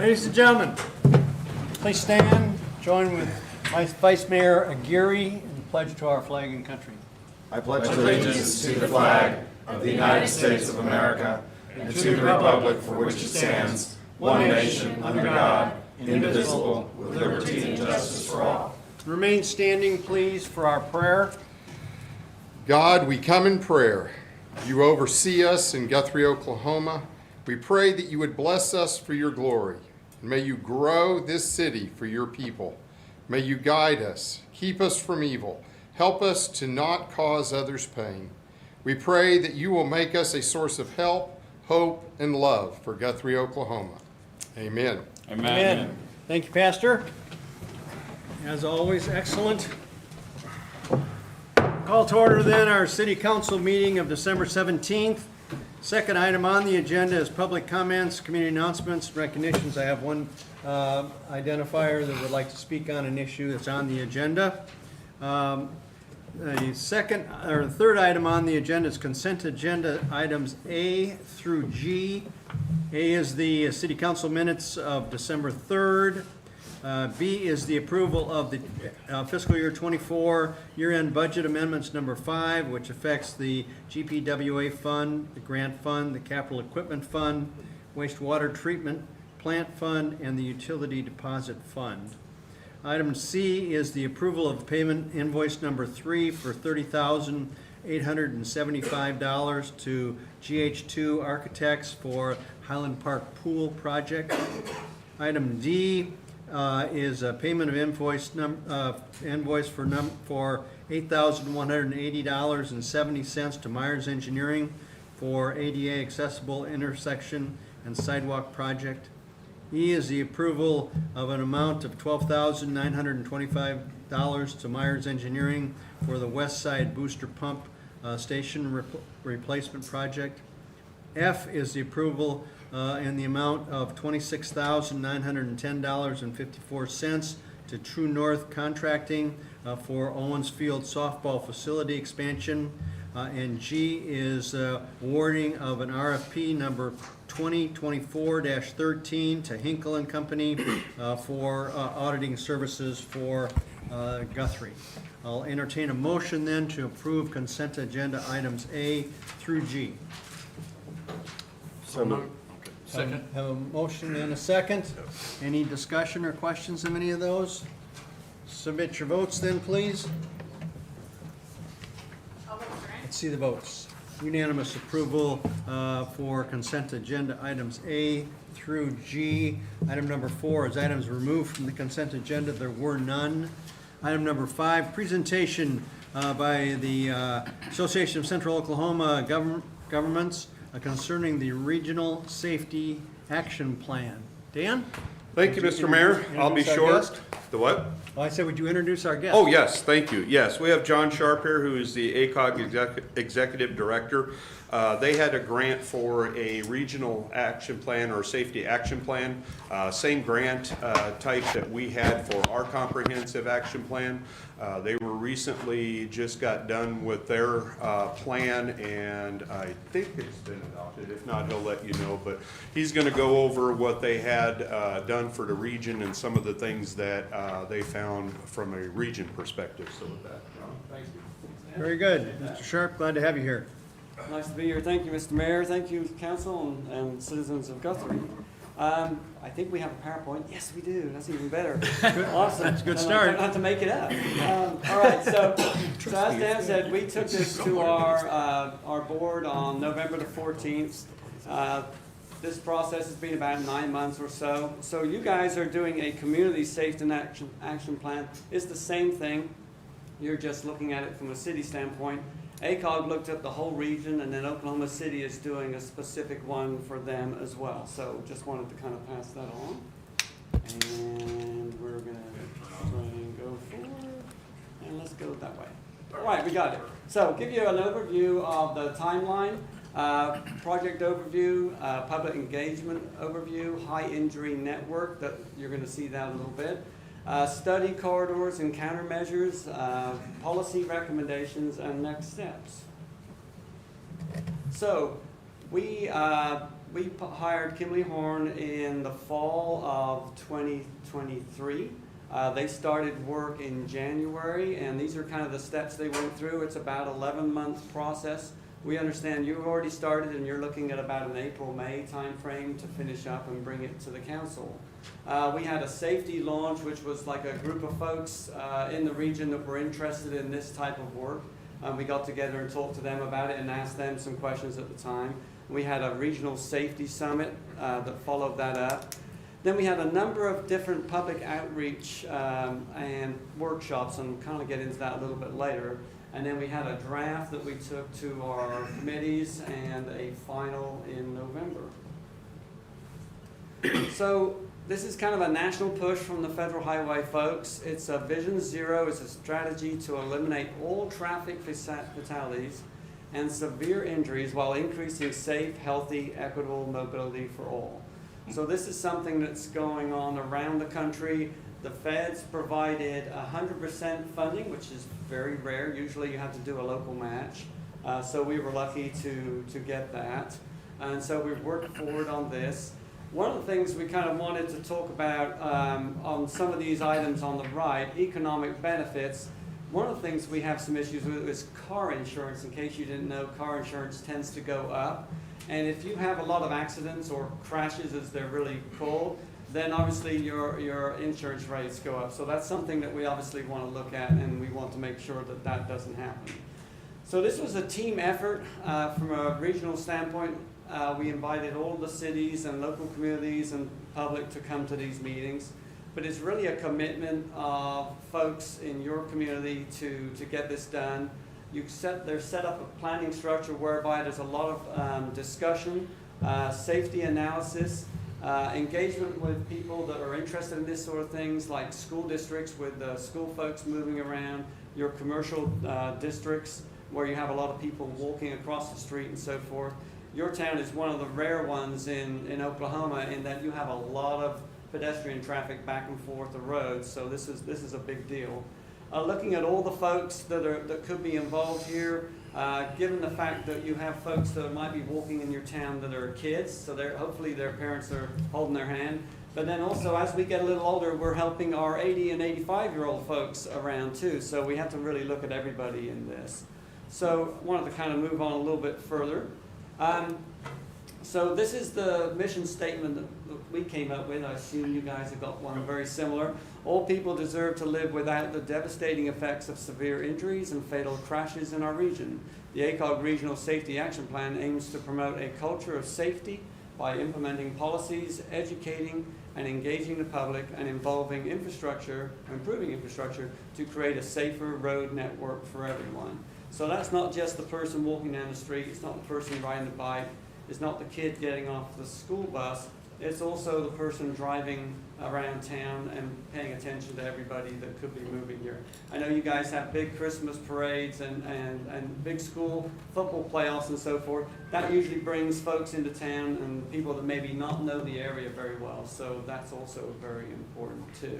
Ladies and gentlemen, please stand. Join with Vice Mayor Aguirre in the pledge to our flag and country. I pledge allegiance to the flag of the United States of America and to the republic for which it stands, one nation, under God, indivisible, with liberty and justice for all. Remain standing, please, for our prayer. God, we come in prayer. You oversee us in Guthrie, Oklahoma. We pray that you would bless us for your glory. And may you grow this city for your people. May you guide us, keep us from evil, help us to not cause others pain. We pray that you will make us a source of help, hope, and love for Guthrie, Oklahoma. Amen. Amen. Thank you, Pastor. As always, excellent. Call to order then our City Council meeting of December 17th. Second item on the agenda is public comments, community announcements, recognitions. I have one identifier that would like to speak on an issue that's on the agenda. The third item on the agenda is consent agenda items A through G. A is the City Council minutes of December 3rd. B is the approval of the fiscal year 24 year-end budget amendments number 5, which affects the Gpwa fund, the grant fund, the capital equipment fund, wastewater treatment plant fund, and the utility deposit fund. Item C is the approval of payment invoice number 3 for $30,875 to GH2 Architects for Highland Park Pool Project. Item D is a payment of invoice for $8,180.70 to Myers Engineering for ADA accessible intersection and sidewalk project. E is the approval of an amount of $12,925 to Myers Engineering for the West Side Booster Pump Station replacement project. F is the approval in the amount of $26,910.54 to True North Contracting for Owens Field softball facility expansion. And G is awarding of an RFP number 2024-13 to Hinkle and Company for auditing services for Guthrie. I'll entertain a motion then to approve consent agenda items A through G. So moved. Second. Have a motion and a second. Any discussion or questions of any of those? Submit your votes then, please. Let's see the votes. Unanimous approval for consent agenda items A through G. Item number 4 is items removed from the consent agenda. There were none. Item number 5, presentation by the Association of Central Oklahoma Governments concerning the Regional Safety Action Plan. Dan? Thank you, Mr. Mayor. I'll be short. The what? Well, I said, would you introduce our guest? Oh, yes, thank you. Yes, we have John Sharp here, who is the ACOG Executive Director. They had a grant for a regional action plan or safety action plan, same grant type that we had for our comprehensive action plan. They were recently just got done with their plan, and I think it's been adopted. If not, he'll let you know. But he's going to go over what they had done for the region and some of the things that they found from a region perspective. So with that, John, thank you. Very good. Mr. Sharp, glad to have you here. Nice to be here. Thank you, Mr. Mayor. Thank you, Council and citizens of Guthrie. I think we have a PowerPoint. Yes, we do. That's even better. Awesome. That's a good start. I don't have to make it up. All right. So as Dan said, we took this to our board on November the 14th. This process has been about 9 months or so. So you guys are doing a community safety and action plan. It's the same thing. You're just looking at it from a city standpoint. ACOG looked at the whole region, and then Oklahoma City is doing a specific one for them as well. So just wanted to kind of pass that on. And we're going to try and go forward. And let's go that way. All right, we got it. So give you an overview of the timeline, project overview, public engagement overview, high injury network, that you're going to see that a little bit. Study corridors and countermeasures, policy recommendations, and next steps. So we we hired Kimberly Horn in the fall of 2023. They started work in January, and these are kind of the steps they went through. It's about 11-month process. We understand you've already started and you're looking at about an April-May timeframe to finish up and bring it to the council. We had a safety launch, which was like a group of folks in the region that were interested in this type of work. We got together and talked to them about it and asked them some questions at the time. We had a regional safety summit that followed that up. Then we had a number of different public outreach and workshops, and we'll kind of get into that a little bit later. And then we had a draft that we took to our committees and a final in November. So this is kind of a national push from the federal highway folks. It's a Vision Zero. It's a strategy to eliminate all traffic fatalities and severe injuries while increasing safe, healthy, equitable mobility for all. So this is something that's going on around the country. The feds provided 100% funding, which is very rare. Usually you have to do a local match. So we were lucky to get that. And so we've worked forward on this. One of the things we kind of wanted to talk about on some of these items on the right, economic benefits. One of the things we have some issues with is car insurance. In case you didn't know, car insurance tends to go up. And if you have a lot of accidents or crashes, as they're really called, then obviously your insurance rates go up. So that's something that we obviously want to look at, and we want to make sure that that doesn't happen. So this was a team effort from a regional standpoint. We invited all the cities and local communities and public to come to these meetings. But it's really a commitment of folks in your community to get this done. They're set up a planning structure whereby there's a lot of discussion, safety analysis, engagement with people that are interested in this sort of things, like school districts with school folks moving around, your commercial districts where you have a lot of people walking across the street and so forth. Your town is one of the rare ones in Oklahoma in that you have a lot of pedestrian traffic back and forth the roads, so this is a big deal. Looking at all the folks that could be involved here, given the fact that you have folks that might be walking in your town that are kids, so hopefully their parents are holding their hand. But then also, as we get a little older, we're helping our 80 and 85-year-old folks around too, so we have to really look at everybody in this. So I wanted to kind of move on a little bit further. So this is the mission statement that we came up with. I assume you guys have got one very similar. All people deserve to live without the devastating effects of severe injuries and fatal crashes in our region. The ACOG Regional Safety Action Plan aims to promote a culture of safety by implementing policies, educating and engaging the public, and involving infrastructure, improving infrastructure to create a safer road network for everyone. So that's not just the person walking down the street, it's not the person riding the bike, it's not the kid getting off the school bus, it's also the person driving around town and paying attention to everybody that could be moving here. I know you guys have big Christmas parades and big school football playoffs and so forth. That usually brings folks into town and people that maybe not know the area very well, so that's also very important too.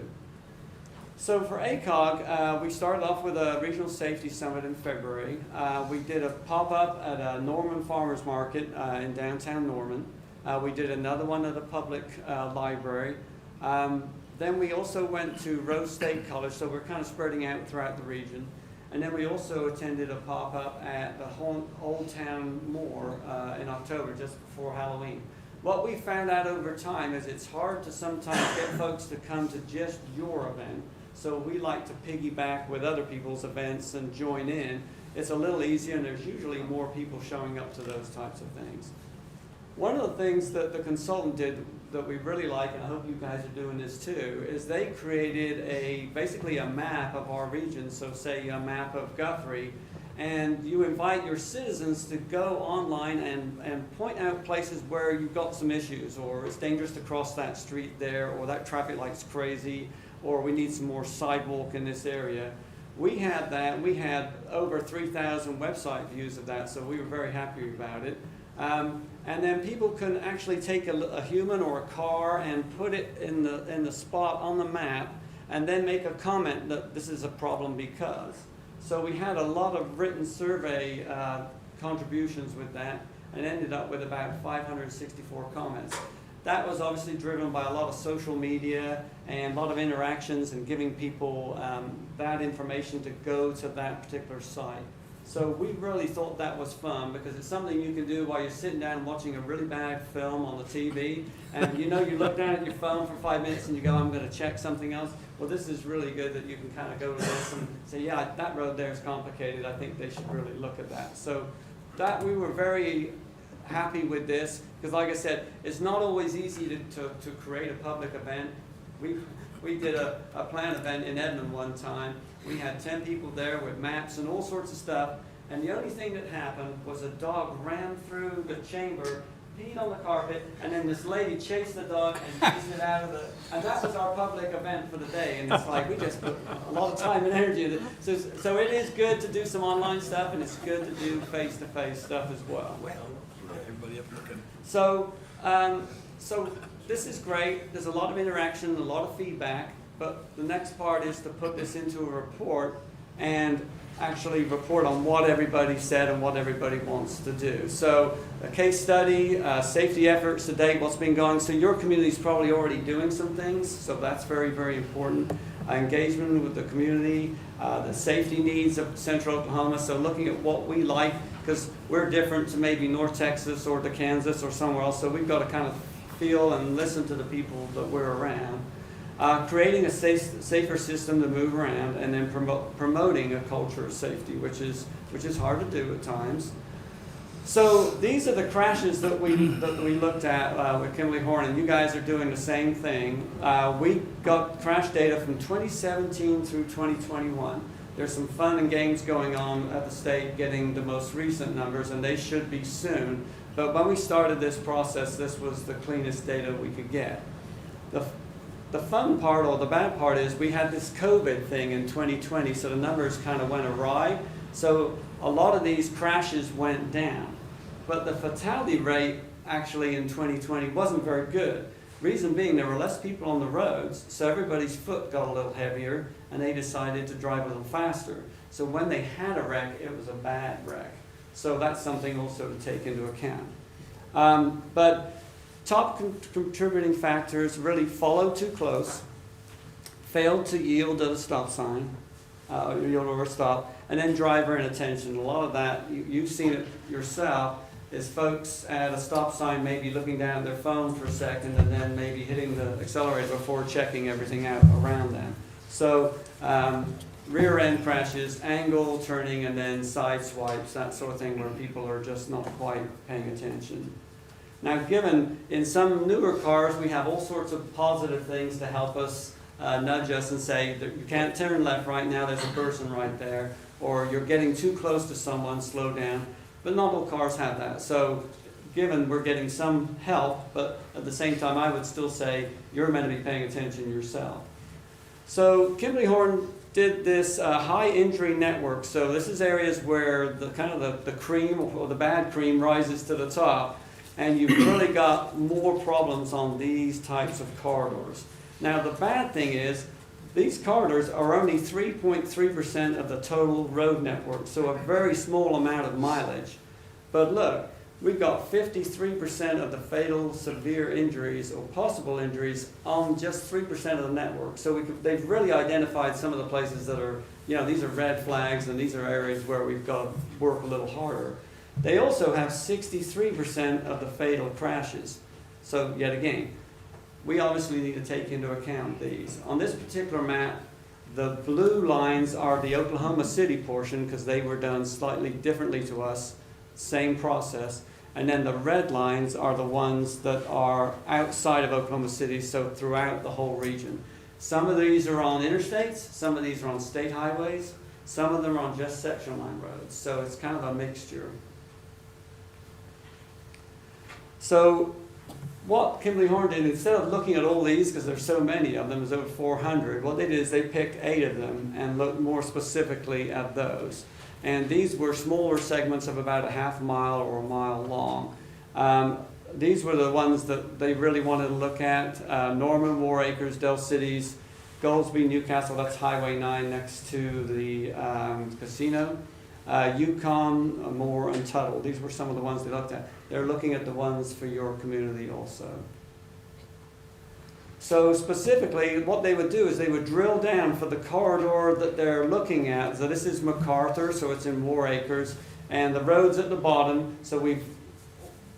So for ACOG, we started off with a regional safety summit in February. We did a pop-up at a Norman Farmers Market in downtown Norman. We did another one at a public library. Then we also went to Rose State College, so we're kind of spreading out throughout the region. And then we also attended a pop-up at the Old Town Moor in October, just before Halloween. What we found out over time is it's hard to sometimes get folks to come to just your event. So we like to piggyback with other people's events and join in. It's a little easier, and there's usually more people showing up to those types of things. One of the things that the consultant did that we really like, and I hope you guys are doing this too, is they created basically a map of our region, so say a map of Guthrie, and you invite your citizens to go online and point out places where you've got some issues, or it's dangerous to cross that street there, or that traffic light's crazy, or we need some more sidewalk in this area. We had that. We had over 3,000 website views of that, so we were very happy about it. And then people can actually take a human or a car and put it in the spot on the map, and then make a comment that this is a problem because. So we had a lot of written survey contributions with that, and ended up with about 564 comments. That was obviously driven by a lot of social media and a lot of interactions and giving people that information to go to that particular site. So we really thought that was fun because it's something you can do while you're sitting down and watching a really bad film on the TV, and you look down at your phone for 5 minutes and you go, I'm going to check something else. Well, this is really good that you can kind of go to this and say, yeah, that road there is complicated. I think they should really look at that. So that we were very happy with this because, like I said, it's not always easy to create a public event. We did a planned event in Edmond one time. We had 10 people there with maps and all sorts of stuff, and the only thing that happened was a dog ran through the chamber, peed on the carpet, and then this lady chased the dog and chased it out of the, and that was our public event for the day, and it's like we just put a lot of time and energy into it. So it is good to do some online stuff, and it's good to do face-to-face stuff as well. Everybody up looking. So this is great. There's a lot of interaction, a lot of feedback, but the next part is to put this into a report and actually report on what everybody said and what everybody wants to do. So a case study, safety efforts to date, what's been going. So your community is probably already doing some things, so that's very, very important. Engagement with the community, the safety needs of Central Oklahoma, so looking at what we like, because we're different to maybe North Texas or to Kansas or somewhere else, so we've got to kind of feel and listen to the people that we're around. Creating a safer system to move around, and then promoting a culture of safety, which is hard to do at times. So these are the crashes that we looked at with Kimberly Horn, and you guys are doing the same thing. We got crash data from 2017 through 2021. There's some fun and games going on at the state getting the most recent numbers, and they should be soon. But when we started this process, this was the cleanest data we could get. The fun part, or the bad part, is we had this COVID thing in 2020, so the numbers kind of went awry. So a lot of these crashes went down. But the fatality rate actually in 2020 wasn't very good. Reason being, there were less people on the roads, so everybody's foot got a little heavier, and they decided to drive a little faster. So when they had a wreck, it was a bad wreck. So that's something also to take into account. But top contributing factors: really follow too close, failed to yield at a stop sign, yield over a stop, and then driver inattention. A lot of that, you've seen it yourself, is folks at a stop sign maybe looking down at their phone for a second and then maybe hitting the accelerator before checking everything out around them. So rear end crashes, angle turning, and then side swipes, that sort of thing, where people are just not quite paying attention. Now, given in some newer cars, we have all sorts of positive things to help us nudge us and say, you can't turn left right now, there's a person right there, or you're getting too close to someone, slow down. But not all cars have that. So given we're getting some help, but at the same time, I would still say you're meant to be paying attention yourself. So Kimberly Horn did this high injury network. So this is areas where the kind of the cream or the bad cream rises to the top, and you've really got more problems on these types of corridors. Now the bad thing is, these corridors are only 3.3% of the total road network, so a very small amount of mileage. But look, we've got 53% of the fatal severe injuries or possible injuries on just 3% of the network. So they've really identified some of the places that are, these are red flags, and these are areas where we've got to work a little harder. They also have 63% of the fatal crashes. So yet again, we obviously need to take into account these. On this particular map, the blue lines are the Oklahoma City portion, because they were done slightly differently to us, same process. And then the red lines are the ones that are outside of Oklahoma City, so throughout the whole region. Some of these are on interstates, some of these are on state highways, some of them are on just section line roads. So it's kind of a mixture. So what Kimberly Horn did, instead of looking at all these, because there's so many of them, there's over 400, what they did is they picked 8 of them and looked more specifically at those. And these were smaller segments of about a half mile or a mile long. These were the ones that they really wanted to look at. Norman, War Acres, Del Cities, Goldsby, Newcastle, that's Highway 9 next to the casino. Yukon, Moore, and Tuttle. These were some of the ones they looked at. They're looking at the ones for your community also. So specifically, what they would do is they would drill down for the corridor that they're looking at. So this is MacArthur, so it's in War Acres, and the road's at the bottom, so we've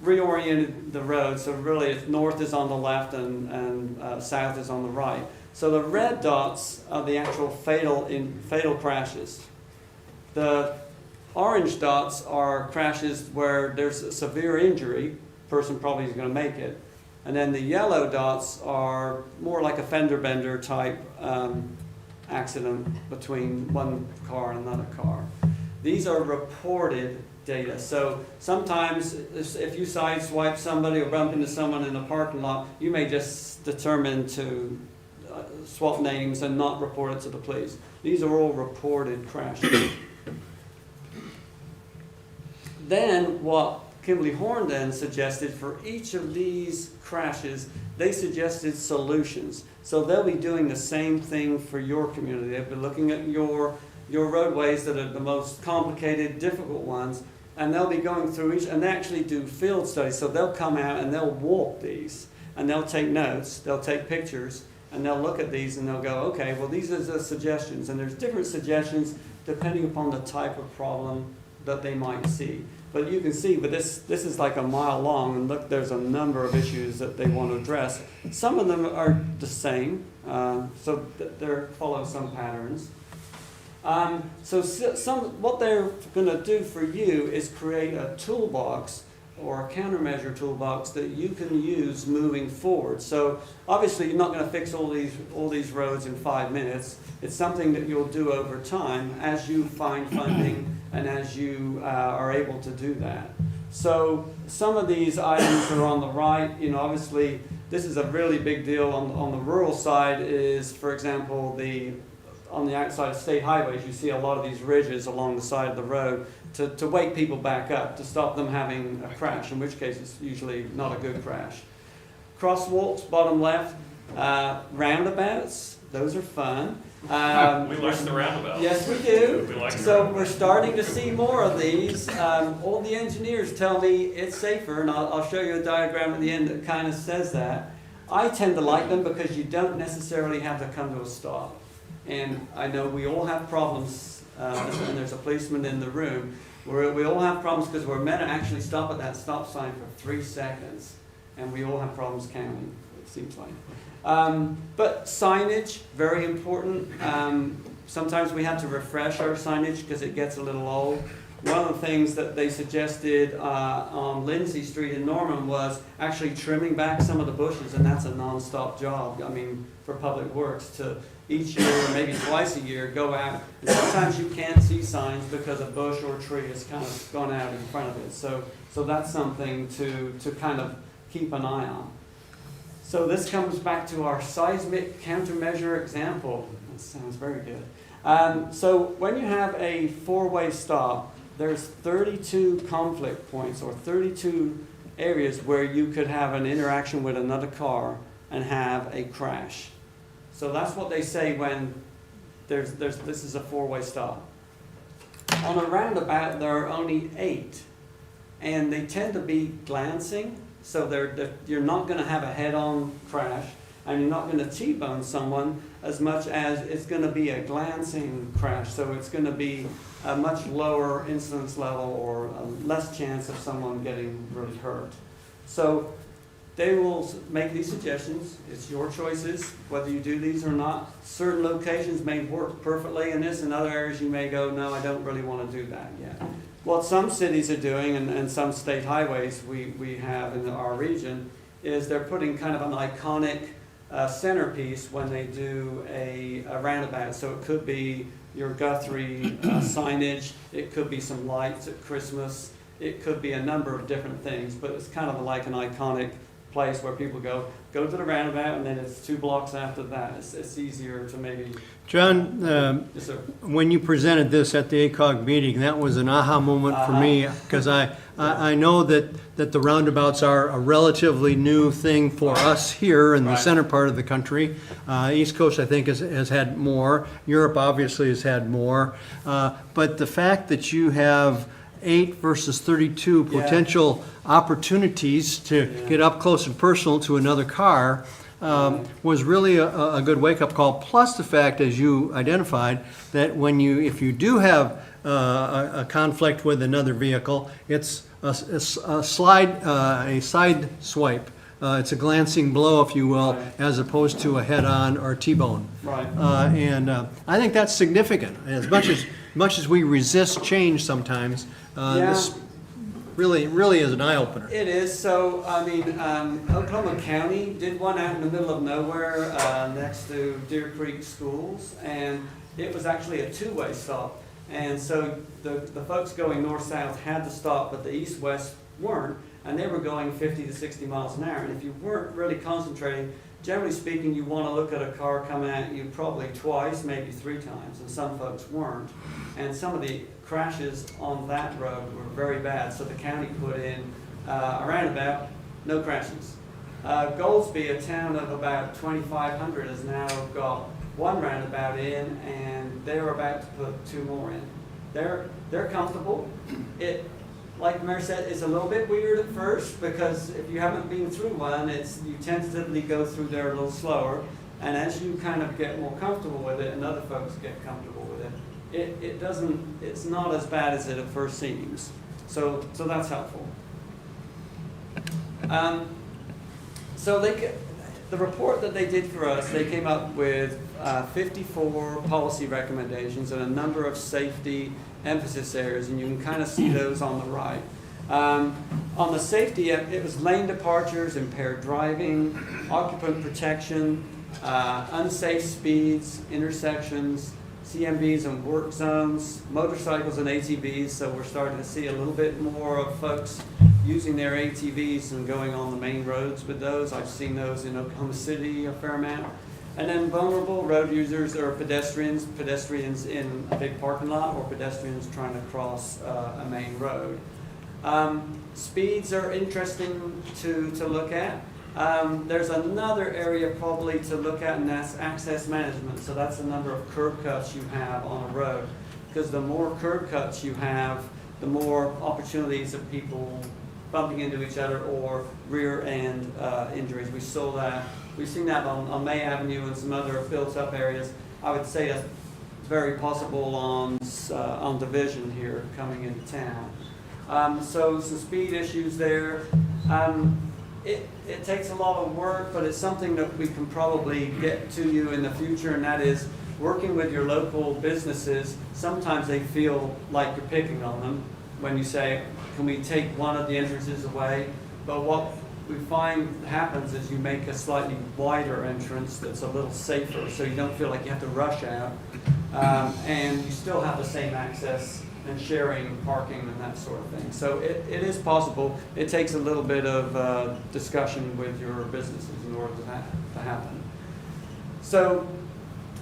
reoriented the road, so really if north is on the left and south is on the right. So the red dots are the actual fatal crashes. The orange dots are crashes where there's a severe injury, person probably is going to make it. And then the yellow dots are more like a fender bender type accident between one car and another car. These are reported data. So sometimes if you sideswipe somebody or bump into someone in a parking lot, you may just determine to swap names and not report it to the police. These are all reported crashes. Then what Kimberly Horn then suggested for each of these crashes, they suggested solutions. So they'll be doing the same thing for your community. They'll be looking at your roadways that are the most complicated, difficult ones, and they'll be going through each, and they actually do field studies. So they'll come out and they'll walk these, and they'll take notes, they'll take pictures, and they'll look at these and they'll go, okay, well these are the suggestions, and there's different suggestions depending upon the type of problem that they might see. But you can see, but this is like a mile long, and look, there's a number of issues that they want to address. Some of them are the same, so they follow some patterns. What they're going to do for you is create a toolbox or a countermeasure toolbox that you can use moving forward. So obviously you're not going to fix all these roads in 5 minutes. It's something that you'll do over time as you find funding and as you are able to do that. So some of these items are on the right. You know, obviously this is a really big deal on the rural side. Is, for example, on the outside of state highways, you see a lot of these ridges along the side of the road to wake people back up, to stop them having a crash, in which case it's usually not a good crash. Crosswalks, bottom left, roundabouts, those are fun. We like the roundabouts. Yes, we do. We like the So roundabouts. we're starting to see more of these. All the engineers tell me it's safer, and I'll show you a diagram at the end that kind of says that. I tend to like them because you don't necessarily have to come to a stop. And I know we all have problems, and there's a policeman in the room, where we all have problems because we're meant to actually stop at that stop sign for 3 seconds. And we all have problems counting, it seems like. But signage, very important. Sometimes we have to refresh our signage because it gets a little old. One of the things that they suggested on Lindsay Street in Norman was actually trimming back some of the bushes, and that's a non-stop job. I mean, for Public Works to each year, or maybe twice a year, go out. And sometimes you can't see signs because a bush or a tree has kind of gone out in front of it. So that's something to kind of keep an eye on. So this comes back to our seismic countermeasure example. That sounds very good. So when you have a four-way stop, there's 32 conflict points, or 32 areas where you could have an interaction with another car and have a crash. So that's what they say when this is a four-way stop. On a roundabout, there are only 8, and they tend to be glancing. So you're not going to have a head-on crash, and you're not going to T-bone someone as much as it's going to be a glancing crash. So it's going to be a much lower incidence level, or a less chance of someone getting really hurt. So they will make these suggestions. It's your choices whether you do these or not. Certain locations may work perfectly in this, and other areas you may go, no, I don't really want to do that yet. What some cities are doing, and some state highways we have in our region, is they're putting kind of an iconic centerpiece when they do a roundabout. So it could be your Guthrie signage, it could be some lights at Christmas, it could be a number of different things, but it's kind of like an iconic place where people go to the roundabout, and then it's 2 blocks after that. It's easier to maybe, John, yes, sir. when you presented this at the ACOG meeting, that was an aha moment for me, because I know that the roundabouts are a relatively new thing for us here in the Right. center part of the country. East Coast, I think, has had more. Europe obviously has had more. But the fact that you have 8 versus 32 Yeah. potential opportunities to get up close and personal to another car was really a good wake-up call. Plus the fact, as you identified, that if you do have a conflict with another vehicle, it's a side swipe. It's a glancing blow, if you will, Right. as opposed to a head-on or T-bone. Right. And I think that's significant. As much as we resist change sometimes, this really is an eye-opener. It is. So, I mean, Oklahoma County did one out in the middle of nowhere next to Deer Creek Schools, and it was actually a 2-way stop. And so the folks going north-south had to stop, but the east-west weren't, and they were going 50 to 60 miles an hour. And if you weren't really concentrating, generally speaking, you want to look at a car coming at you probably twice, maybe 3 times, and some folks weren't. And some of the crashes on that road were very bad, so the county put in a roundabout, no crashes. Goldsby, a town of about 2,500, has now got 1 roundabout in, and they're about to put 2 more in. They're comfortable. It, like the mayor said, it's a little bit weird at first, because if you haven't been through one, you tentatively go through there a little slower, and as you kind of get more comfortable with it, and other folks get comfortable with it, it's not as bad as it at first seems. So that's helpful. So the report that they did for us, they came up with 54 policy recommendations and a number of safety emphasis areas, and you can kind of see those on the right. On the safety, it was lane departures, impaired driving, occupant protection, unsafe speeds, intersections, CMBs and work zones, motorcycles and ATVs, so we're starting to see a little bit more of folks using their ATVs and going on the main roads with those. I've seen those in Oklahoma City a fair amount. And then vulnerable road users are pedestrians in a big parking lot, or pedestrians trying to cross a main road. Speeds are interesting to look at. There's another area probably to look at, and that's access management. So that's the number of curb cuts you have on a road. Because the more curb cuts you have, the more opportunities of people bumping into each other or rear end injuries. We've seen that on May Avenue and some other built-up areas. I would say that's very possible on Division here coming into town. So some speed issues there. It takes a lot of work, but it's something that we can probably get to you in the future, and that is working with your local businesses. Sometimes they feel like you're picking on them when you say, can we take one of the entrances away? But what we find happens is you make a slightly wider entrance that's a little safer, so you don't feel like you have to rush out, and you still have the same access and sharing parking and that sort of thing. So it is possible. It takes a little bit of discussion with your businesses in order to happen. So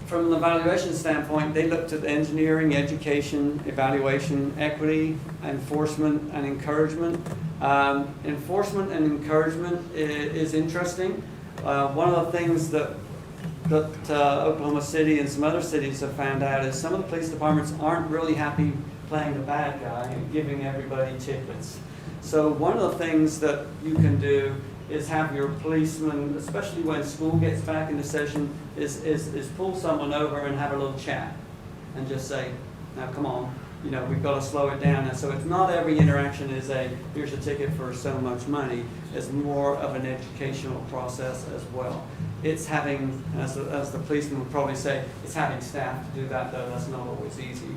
from an evaluation standpoint, they looked at engineering, education, evaluation, equity, enforcement, and encouragement. Enforcement and encouragement is interesting. One of the things that Oklahoma City and some other cities have found out is some of the police departments aren't really happy playing the bad guy and giving everybody tickets. So one of the things that you can do is have your policeman, especially when school gets back into session, is pull someone over and have a little chat and just say, now come on, we've got to slow it down. And so it's not every interaction is here's a ticket for so much money. It's more of an educational process as well. It's having, as the policeman would probably say, it's having staff to do that, though that's not always easy.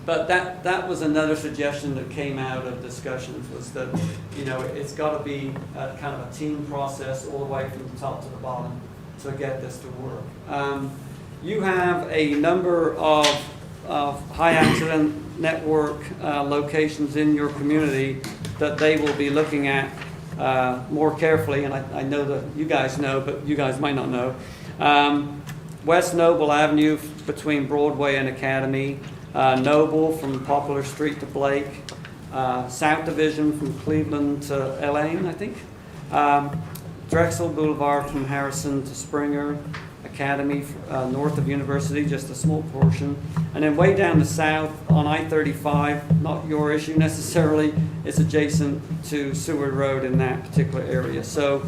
But that was another suggestion that came out of discussions, was that it's got to be a kind of a team process all the way from the top to the bottom to get this to work. You have a number of high accident network locations in your community that they will be looking at more carefully, and I know that you guys know, but you guys might not know. West Noble Avenue between Broadway and Academy, Noble from Poplar Street to Blake, South Division from Cleveland to Elaine, I think. Drexel Boulevard from Harrison to Springer, Academy north of University, just a small portion. And then way down the south on I-35, not your issue necessarily, it's adjacent to Seward Road in that particular area. So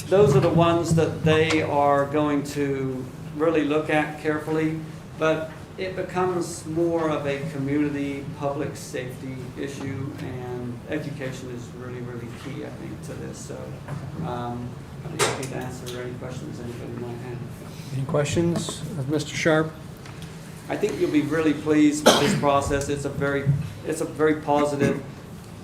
those are the ones that they are going to really look at carefully, but it becomes more of a community public safety issue, and education is really, really key, I think, to this. So I'd be happy to answer any questions anybody might have. Any questions of Mr. Sharp? I think you'll be really pleased with this process. It's a very positive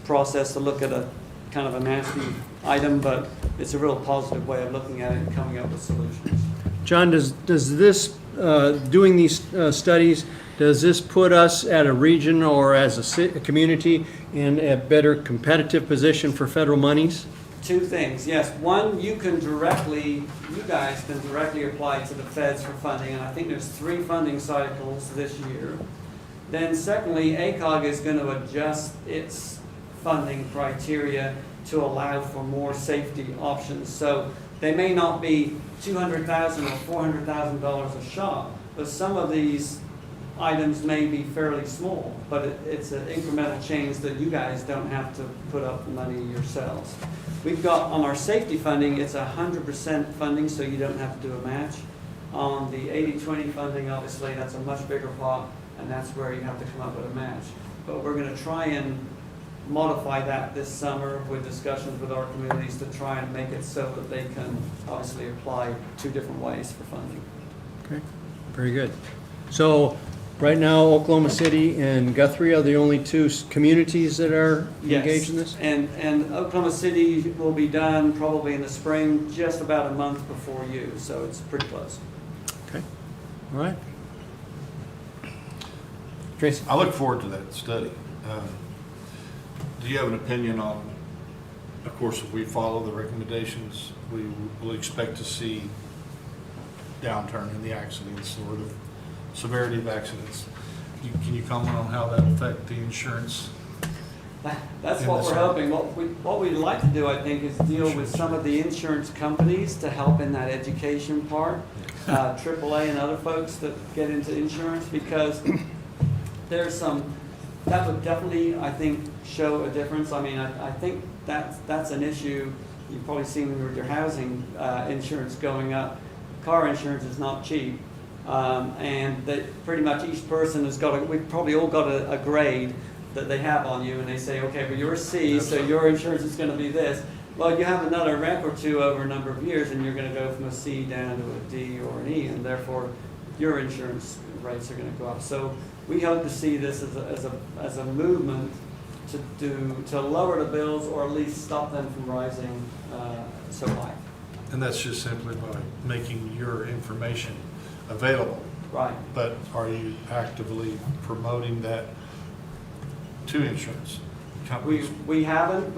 process to look at a kind of a nasty item, but it's a real positive way of looking at it and coming up with solutions. John, does this, doing these studies, does this put us at a region or as a community in a better competitive position for federal monies? Two things, yes. One, you guys can directly apply to the feds for funding, and I think there's 3 funding cycles this year. Then secondly, ACOG is going to adjust its funding criteria to allow for more safety options. So they may not be $200,000 or $400,000 a shot, but some of these items may be fairly small, but it's an incremental change that you guys don't have to put up the money yourselves. We've got on our safety funding, it's 100% funding, so you don't have to do a match. On the 80-20 funding, obviously, that's a much bigger pot, and that's where you have to come up with a match. But we're going to try and modify that this summer with discussions with our communities to try and make it so that they can obviously apply 2 different ways for funding. Okay, very good. So right now, Oklahoma City and Guthrie are the only 2 communities that are engaged in this? Yes, and Oklahoma City will be done probably in the spring, just about a month before you, so it's pretty close. Okay, all right. Tracy? I look forward to that study. Do you have an opinion on, of course, if we follow the recommendations, we will expect to see downturn in the accidents or the severity of accidents. Can you comment on how that will affect the insurance? That's what we're hoping. What we'd like to do, I think, is deal with some of the insurance companies to help in that education part, AAA and other folks that get into insurance, because there's that would definitely, I think, show a difference. I mean, I think that's an issue. You've probably seen with your housing insurance going up. Car insurance is not cheap. And that pretty much each person has got we've probably all got a grade that they have on you, and they say, okay, well, you're a C, so your insurance is going to be this. Well, you have another rank or 2 over a number of years, and you're going to go from a C down to a D or an E, and therefore your insurance rates are going to go up. So we hope to see this as a movement to lower the bills, or at least stop them from rising so high. And that's just simply by making your information available. Right. But are you actively promoting that to insurance companies? We haven't.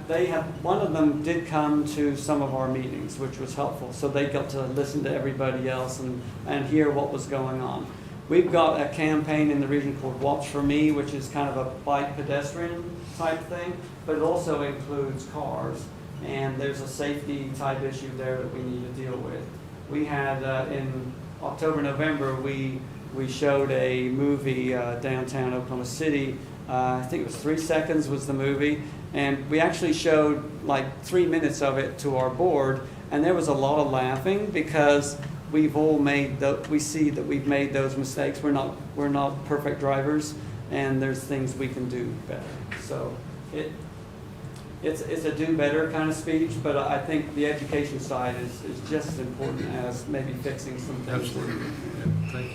They have. One of them did come to some of our meetings, which was helpful. So they got to listen to everybody else and hear what was going on. We've got a campaign in the region called Watch for Me, which is kind of a bike pedestrian type thing, but it also includes cars. And there's a safety type issue there that we need to deal with. We had in October, November, we showed a movie downtown Oklahoma City. I think it was 3 seconds was the movie. And we actually showed like 3 minutes of it to our board. And there was a lot of laughing because we've all we see that we've made those mistakes. We're not perfect drivers, and there's things we can do better. So it's a do better kind of speech, but I think the education side is just as important as maybe fixing some things. Absolutely. Yeah, thank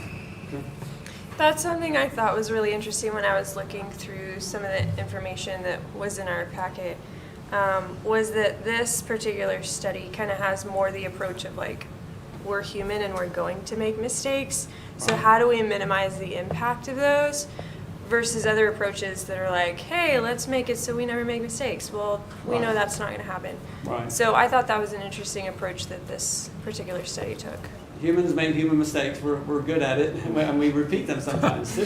you. That's something I thought was really interesting when I was looking through some of the information that was in our packet, was that this particular study kind of has more the approach of like, we're human and we're going to make mistakes, so how do we minimize the impact of those versus other approaches that are like, hey, let's make it so we never make mistakes. Well, we know that's not going to happen. Right. So I thought that was an interesting approach that this particular study took. Humans make human mistakes. We're good at it, and we repeat them sometimes too.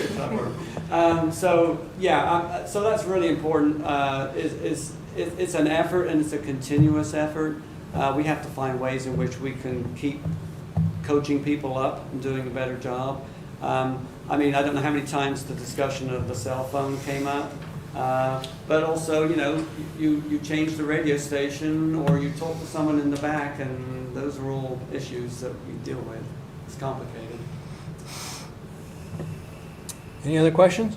So yeah, so that's really important. It's an effort, and it's a continuous effort. We have to find ways in which we can keep coaching people up and doing a better job. I mean, I don't know how many times the discussion of the cell phone came up, but also, you know, you change the radio station or you talk to someone in the back, and those are all issues that we deal with. It's complicated. Any other questions?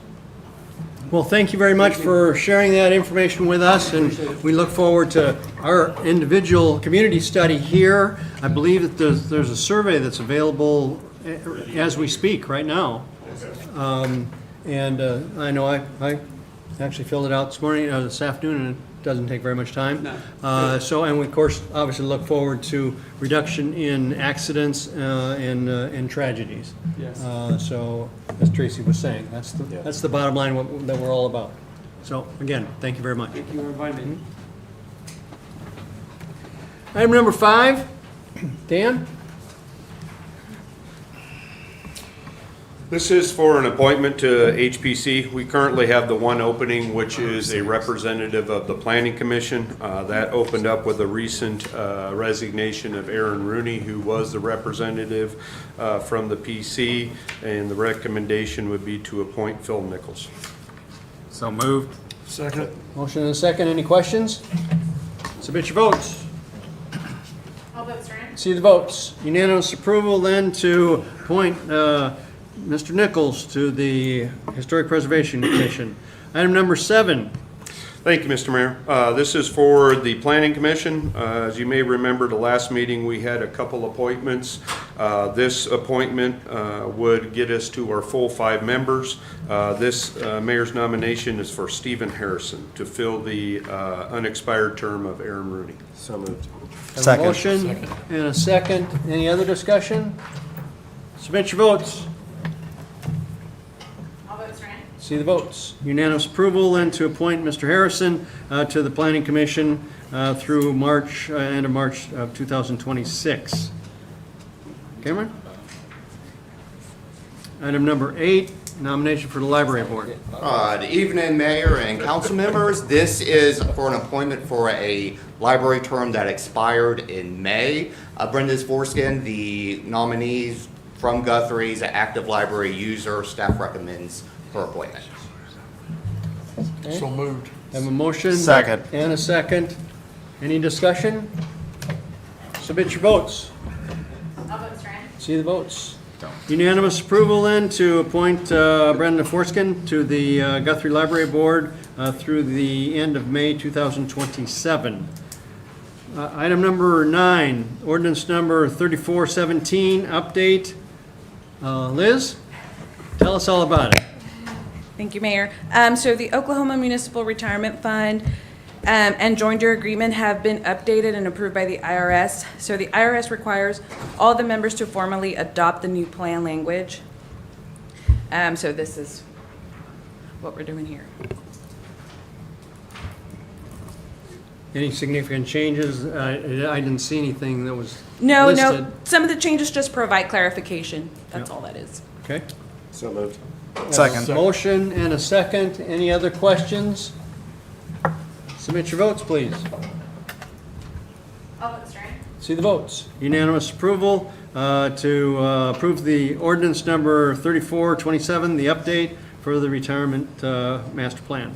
Well, thank you very much for sharing that information with us, and we look forward to our individual community study here. I believe that there's a survey that's available as we speak right now. And I know I actually filled it out this morning, this afternoon, and it doesn't take very much time. No. So, and we, of course, obviously look forward to reduction in accidents and tragedies. Yes. So, as Tracy was saying, that's the bottom line that we're all about. So, again, thank you very much. Thank you for inviting me. Item number 5, Dan? This is for an appointment to HPC. We currently have the one opening, which is a representative of the Planning Commission. That opened up with a recent resignation of Aaron Rooney, who was the representative from the PC, and the recommendation would be to appoint Phil Nichols. So moved. Second. Motion and a second. Any questions? Submit your votes. All votes are in. See the votes. Unanimous approval then to appoint Mr. Nichols to the Historic Preservation Commission. Item number 7. Thank you, Mr. Mayor. This is for the Planning Commission. As you may remember, the last meeting, we had a couple appointments. This appointment would get us to our full 5 members. This mayor's nomination is for Stephen Harrison to fill the unexpired term of Aaron Rooney. So moved. Have a motion and a second. Any other discussion? Submit your votes. All votes are in. See the votes. Unanimous approval then to appoint Mr. Harrison to the Planning Commission through March, end of March of 2026. Cameron? Item number 8, nomination for the Library Board. Good evening, Mayor and council members. This is for an appointment for a library term that expired in May. Brenda Forskin, the nominees from Guthrie, is an active library user. Staff recommends her appointment. Okay. So moved. Have a motion. Second. And a second. Any discussion? Submit your votes. All votes are in. See the votes. Unanimous approval then to appoint Brenda Forskin to the Guthrie Library Board through the end of May 2027. Item number 9, ordinance number 3417, update. Liz, tell us all about it. Thank you, Mayor. So the Oklahoma Municipal Retirement Fund and joinder agreement have been updated and approved by the IRS. So the IRS requires all the members to formally adopt the new plan language. So this is what we're doing here. Any significant changes? I didn't see anything that was No, listed. some of the changes just provide clarification. That's all that is. Okay. So moved. Second. Motion and a second. Any other questions? Submit your votes, please. All votes are in. See the votes. Unanimous approval to approve the ordinance number 3427, the update for the retirement master plan.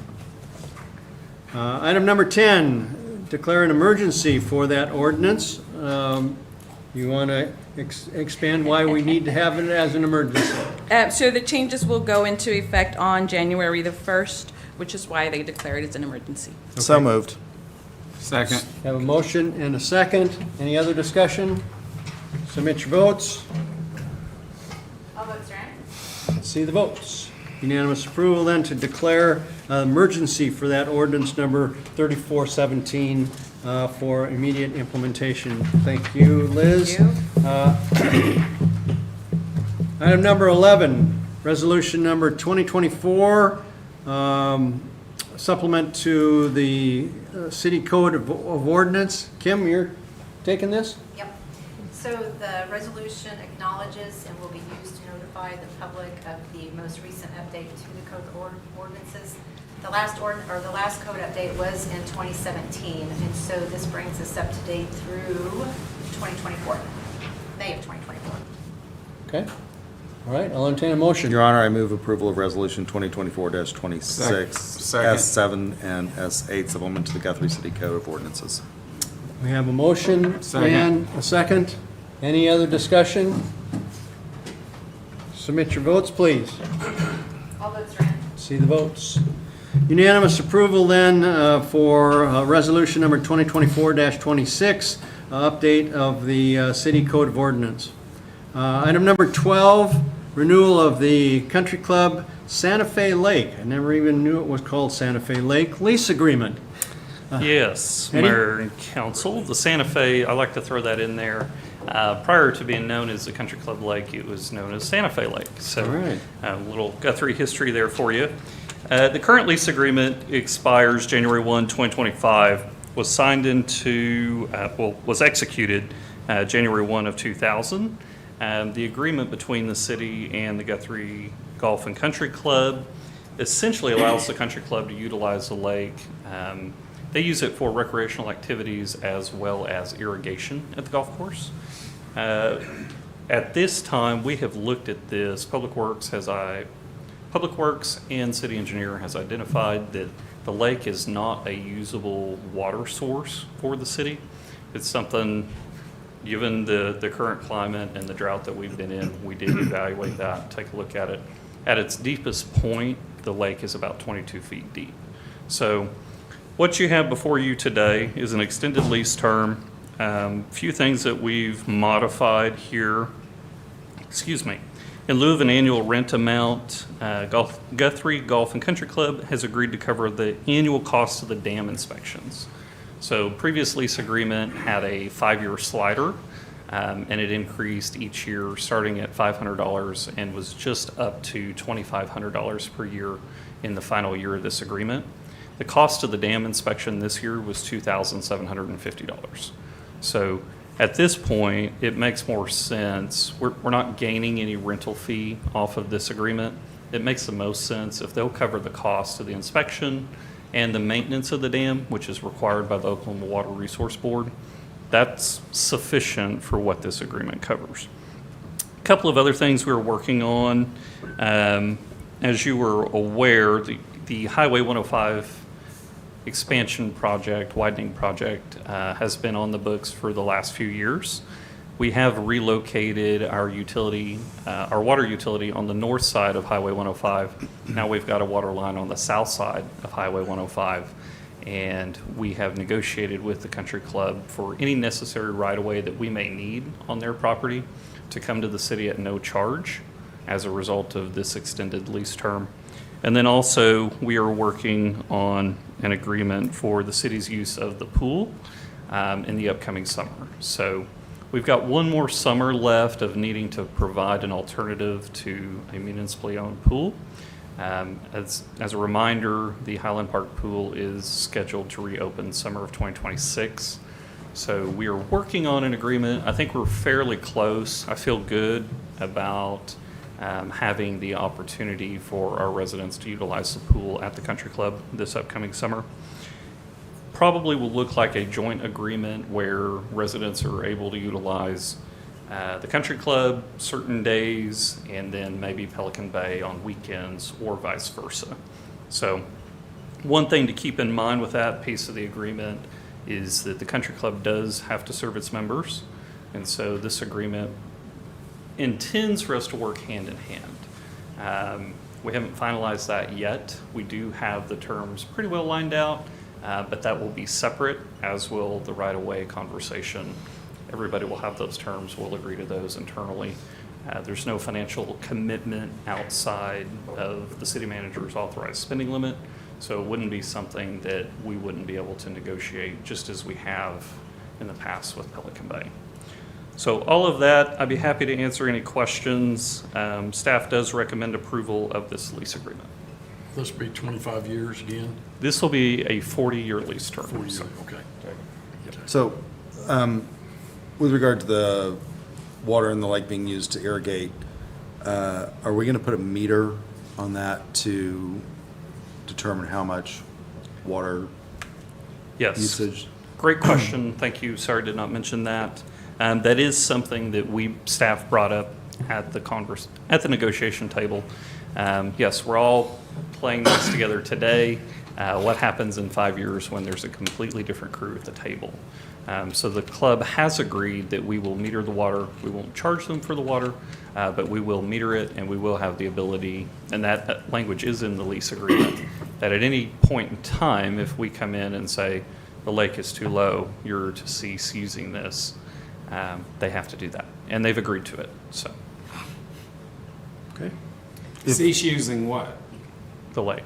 Item number 10, declare an emergency for that ordinance. You want to expand why we need to have it as an emergency? So the changes will go into effect on January the 1st, which is why they declare it as an emergency. So moved. Second. Have a motion and a second. Any other discussion? Submit your votes. All votes are in. See the votes. Unanimous approval then to declare emergency for that ordinance number 3417 for immediate implementation. Thank you, Liz. Thank Item number 11, Resolution number 2024, supplement to the City Code of Ordinance. Kim, you're taking this? Yep. So the resolution acknowledges and will be used to notify the public of the most recent update to the code of ordinances. The last code update was in 2017, and so this brings us up to date through 2024, May of 2024. Okay. All right, I'll entertain a motion. Your Honor, I move approval of Resolution 2024-26, Second. S7 and S8, supplement to the Guthrie City Code of Ordinances. We have a motion Second. and a second. Any other discussion? Submit your votes, please. All votes are in. See the votes. Unanimous approval then for resolution number 2024-26, update of the City Code of Ordinance. Item number 12, renewal of the Country Club Santa Fe Lake. I never even knew it was called Santa Fe Lake. Lease agreement. Yes, Eddie? Mayor and Council, the Santa Fe, I like to throw that in there. Prior to being known as the Country Club Lake, it was known as Santa Fe Lake. So All right. a little Guthrie history there for you. The current lease agreement expires January 1, 2025, was signed into, was executed January 1 of 2000. The agreement between the city and the Guthrie Golf and Country Club essentially allows the country club to utilize the lake. They use it for recreational activities as well as irrigation at the golf course. At this time, we have looked at this. Public Works and City Engineer has identified that the lake is not a usable water source for the city. It's something, given the current climate and the drought that we've been in, we did evaluate that, take a look at it. At its deepest point, the lake is about 22 feet deep. So what you have before you today is an extended lease term. Few things that we've modified here. Excuse me. In lieu of an annual rent amount, Guthrie Golf and Country Club has agreed to cover the annual cost of the dam inspections. So previous lease agreement had a 5-year slider, and it increased each year starting at $500 and was just up to $2,500 per year in the final year of this agreement. The cost of the dam inspection this year was $2,750. So at this point, it makes more sense. We're not gaining any rental fee off of this agreement. It makes the most sense if they'll cover the cost of the inspection and the maintenance of the dam, which is required by the Oklahoma Water Resource Board. That's sufficient for what this agreement covers. A couple of other things we're working on. As you were aware, the Highway 105 expansion project, widening project, has been on the books for the last few years. We have relocated our utility, our water utility on the north side of Highway 105. Now we've got a water line on the south side of Highway 105. And we have negotiated with the country club for any necessary right-of-way that we may need on their property to come to the city at no charge as a result of this extended lease term. And then also, we are working on an agreement for the city's use of the pool in the upcoming summer. So we've got one more summer left of needing to provide an alternative to a municipally owned pool. As a reminder, the Highland Park pool is scheduled to reopen summer of 2026. So we are working on an agreement. I think we're fairly close. I feel good about having the opportunity for our residents to utilize the pool at the country club this upcoming summer. Probably will look like a joint agreement where residents are able to utilize the country club certain days and then maybe Pelican Bay on weekends or vice versa. So one thing to keep in mind with that piece of the agreement is that the country club does have to serve its members. And so this agreement intends for us to work hand in hand. We haven't finalized that yet. We do have the terms pretty well lined out, but that will be separate, as will the right-of-way conversation. Everybody will have those terms. We'll agree to those internally. There's no financial commitment outside of the city manager's authorized spending limit, so it wouldn't be something that we wouldn't be able to negotiate, just as we have in the past with Pelican Bay. So all of that, I'd be happy to answer any questions. Staff does recommend approval of this lease agreement. This will be 25 years again, This will be a 40-year lease term. 40 years, So- okay. So, with regard to the water in the lake being used to irrigate, are we gonna put a meter on that to determine how much water Yes. usage? Great question. Thank you. Sorry, did not mention that. That is something that staff brought up at the negotiation table. Yes, we're all playing this together today. What happens in 5 years when there's a completely different crew at the table? So the club has agreed that we will meter the water. We won't charge them for the water, but we will meter it, and we will have the ability, and that language is in the lease agreement, that at any point in time, if we come in and say, the lake is too low, you're to cease using this, they have to do that. And they've agreed to it, so, Okay. Cease using what? the lake.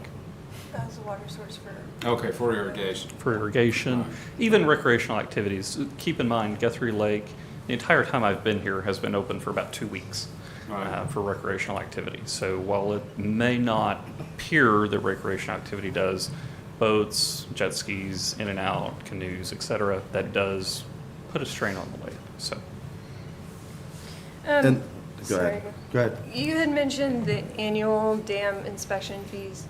As a water source for. Okay, for irrigation. For irrigation, even recreational activities. Keep in mind, Guthrie Lake, the entire time I've been here, has been open for about 2 weeks Right. for recreational activities. So while it may not appear that recreational activity does, boats, jet skis, in and out, canoes, et cetera, that does put a strain on the lake, so. And, go sorry. ahead. Go ahead. You had mentioned the annual dam inspection fees.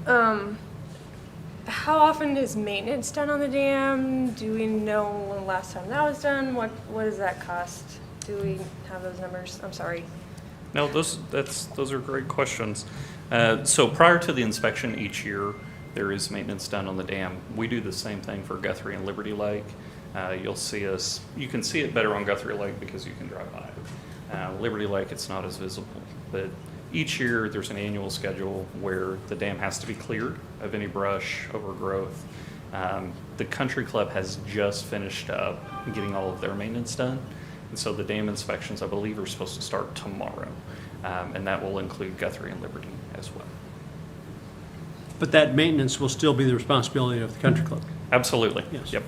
How often is maintenance done on the dam? Do we know when the last time that was done? What does that cost? Do we have those numbers? I'm sorry. No, those are great questions. So prior to the inspection each year, there is maintenance done on the dam. We do the same thing for Guthrie and Liberty Lake. You can see it better on Guthrie Lake because you can drive by it. Liberty Lake, it's not as visible. But each year, there's an annual schedule where the dam has to be cleared of any brush, overgrowth. The country club has just finished up getting all of their maintenance done. And so the dam inspections, I believe, are supposed to start tomorrow. And that will include Guthrie and Liberty as well. But that maintenance will still be the responsibility of the country club. Absolutely. Yes. Yep.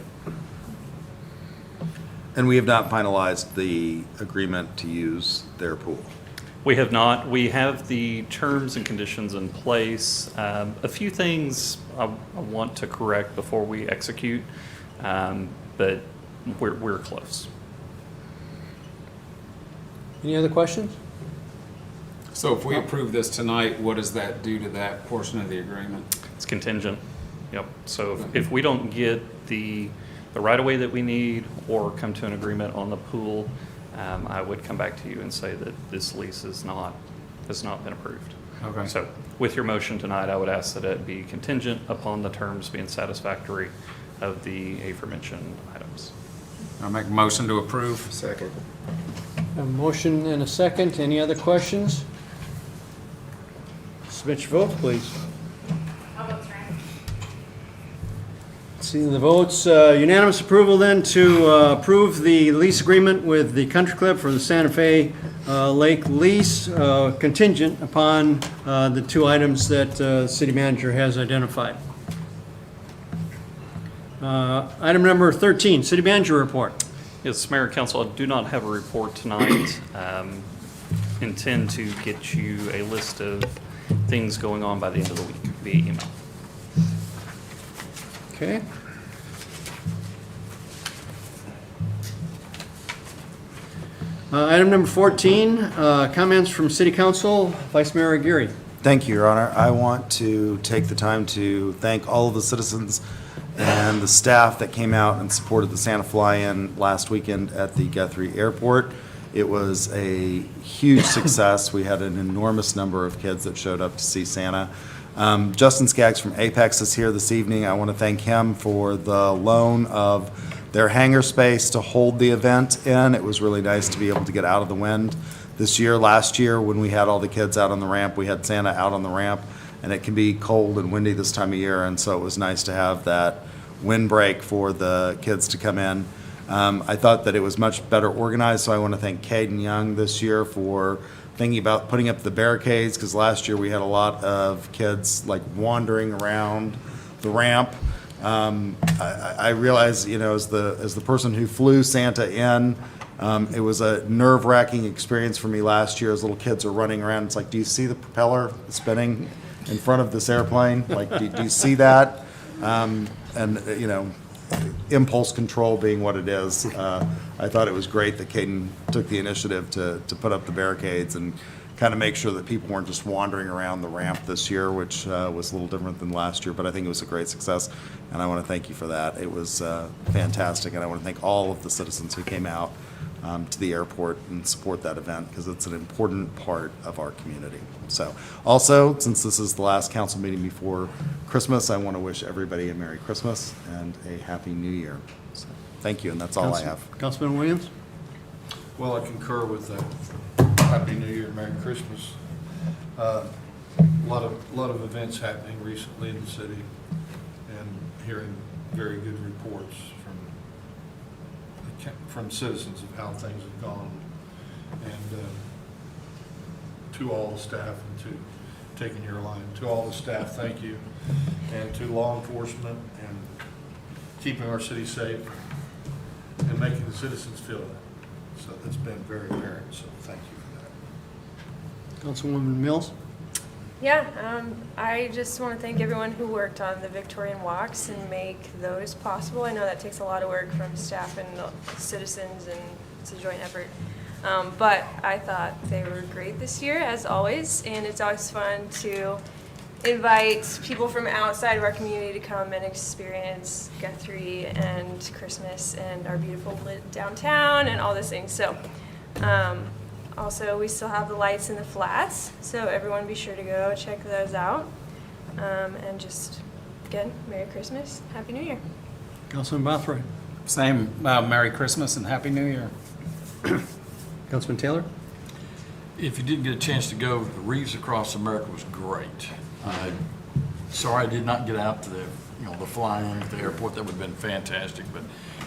And we have not finalized the agreement to use their pool. We have not. We have the terms and conditions in place. A few things I want to correct before we execute, but we're close. Any other questions? So if we approve this tonight, what does that do to that portion of the agreement? It's contingent. Yep. So if we don't get the right-of-way that we need or come to an agreement on the pool, I would come back to you and say that this lease has not been approved. Okay. So with your motion tonight, I would ask that it be contingent upon the terms being satisfactory of the aforementioned items. I'll make a motion to approve. Second. A motion and a second. Any other questions? Submit your vote, please. Seeing the votes, unanimous approval then to approve the lease agreement with the country club for the Santa Fe Lake lease, contingent upon the two items that city manager has identified. Item number 13, city manager report. Yes, Mayor and Council, I do not have a report tonight. Intend to get you a list of things going on by the end of the week via email. Okay. Item number 14, comments from city council, Vice Mayor Aguirre. Thank you, Your Honor. I want to take the time to thank all of the citizens and the staff that came out and supported the Santa Fly-In last weekend at the Guthrie Airport. It was a huge success. We had an enormous number of kids that showed up to see Santa. Justin Skaggs from Apex is here this evening. I want to thank him for the loan of their hangar space to hold the event in. It was really nice to be able to get out of the wind this year. Last year, when we had all the kids out on the ramp, we had Santa out on the ramp, and it can be cold and windy this time of year, and so it was nice to have that windbreak for the kids to come in. I thought that it was much better organized, so I want to thank Caden Young this year for thinking about putting up the barricades, because last year we had a lot of kids like wandering around the ramp. I realize, you know, as the person who flew Santa in It was a nerve-wracking experience for me last year as little kids are running around. It's like, do you see the propeller spinning in front of this airplane? Like, do you see that? And, you know, impulse control being what it is, I thought it was great that Caden took the initiative to put up the barricades and kind of make sure that people weren't just wandering around the ramp this year, which was a little different than last year, but I think it was a great success, and I want to thank you for that. It was fantastic, and I want to thank all of the citizens who came out to the airport and support that event, because it's an important part of our community. So, also, since this is the last council meeting before Christmas, I want to wish everybody a Merry Christmas and a Happy New Year. So, thank you, and that's all I have. Councilman Williams? Well, I concur with that. Happy New Year, Merry Christmas. A lot of events happening recently in the city, and hearing very good reports from citizens of how things have gone. And to all the staff, and to taking your line, to all the staff, thank you, and to law enforcement, and keeping our city safe, and making the citizens feel that. So that's been very apparent, so thank you for that. Councilwoman Mills? Yeah, I just want to thank everyone who worked on the Victorian walks and make those possible. I know that takes a lot of work from staff and the citizens, and it's a joint effort. But I thought they were great this year, as always, and it's always fun to invite people from outside of our community to come and experience Guthrie and Christmas and our beautiful lit downtown and all those things. So, also, we still have the lights in the flats, so everyone be sure to go check those out. And just, again, Merry Christmas, Happy New Year. Councilman Guthrie? Same, Merry Christmas and Happy New Year. Councilman Taylor? If you didn't get a chance to go, the Wreaths Across America was great. Sorry I did not get out to the fly-in at the airport. That would have been fantastic, but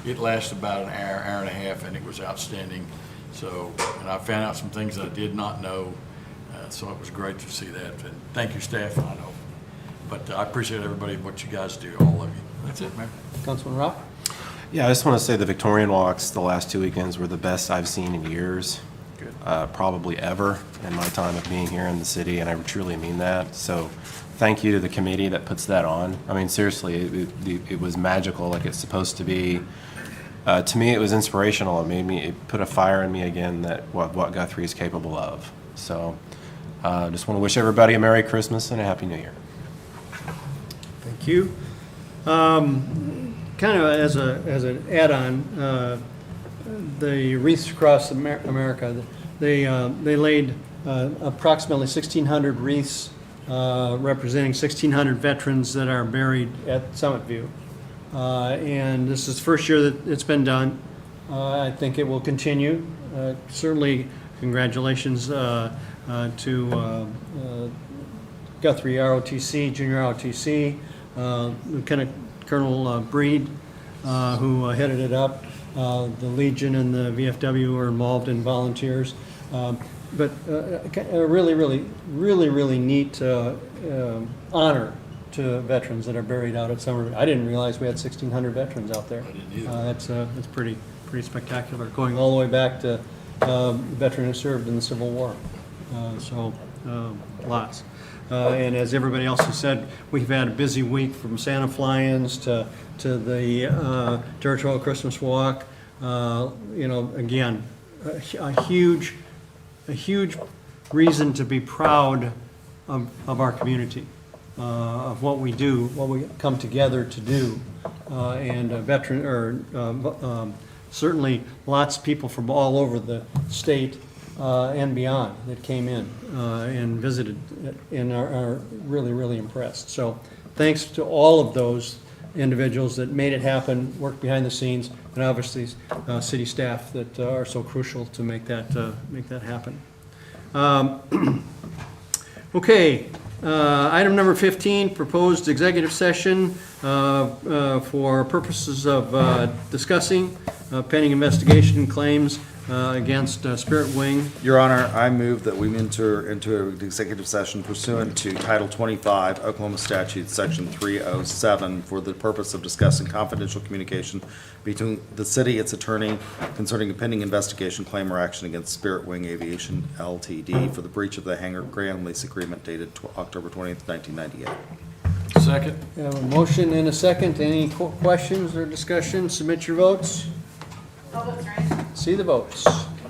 it lasted about an hour, hour and a half, and it was outstanding. So, and I found out some things that I did not know, so it was great to see that. And thank you, staff, I know. But I appreciate everybody, what you guys do, all of you. That's it, man. Councilman Rock? Yeah, I just want to say the Victorian walks the last 2 weekends were the best I've seen in years, probably ever in my time of being here in the city, and I truly mean that. So thank you to the committee that puts that on. I mean, seriously, it was magical like it's supposed to be. To me, it was inspirational. It put a fire in me again that what Guthrie is capable of. So just want to wish everybody a Merry Christmas and a Happy New Year. Thank you. Kind of as an add-on, the Wreaths Across America, they laid approximately 1,600 wreaths representing 1,600 veterans that are buried at Summit View. And this is the first year that it's been done. I think it will continue. Certainly, congratulations to Guthrie ROTC, Junior ROTC, Lieutenant Colonel Breed, who headed it up. The Legion and the VFW were involved in volunteers. But a really neat honor to veterans that are buried out at Summerview. I didn't realize we had 1,600 veterans out there. I didn't either. That's pretty spectacular, going all the way back to the veteran who served in the Civil War. Lots. And as everybody else has said, we've had a busy week from Santa fly-ins to the Territorial Christmas Walk. Again, a huge reason to be proud of our community. Of what we do, what we come together to do, certainly lots of people from all over the state and beyond that came in and visited and are really impressed. So thanks to all of those individuals that made it happen, worked behind the scenes, and obviously city staff that are so crucial to make that happen. Okay. Item number 15, proposed executive session for purposes of discussing pending investigation claims against Spirit Wing. Your Honor, I move that we enter into an executive session pursuant to Title 25 Oklahoma Statute, Section 307, for the purpose of discussing confidential communication between the city, its attorney, concerning a pending investigation, claim, or action against Spirit Wing Aviation LTD for the breach of the hangar ground lease agreement dated October 20th, 1998. Second? We have a motion and a second. Any questions or discussion? Submit your votes. See the votes.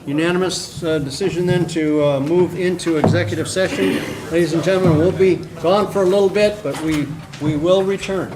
Unanimous decision then to move into executive session. Ladies and gentlemen, we'll be gone for a little bit, but we will return.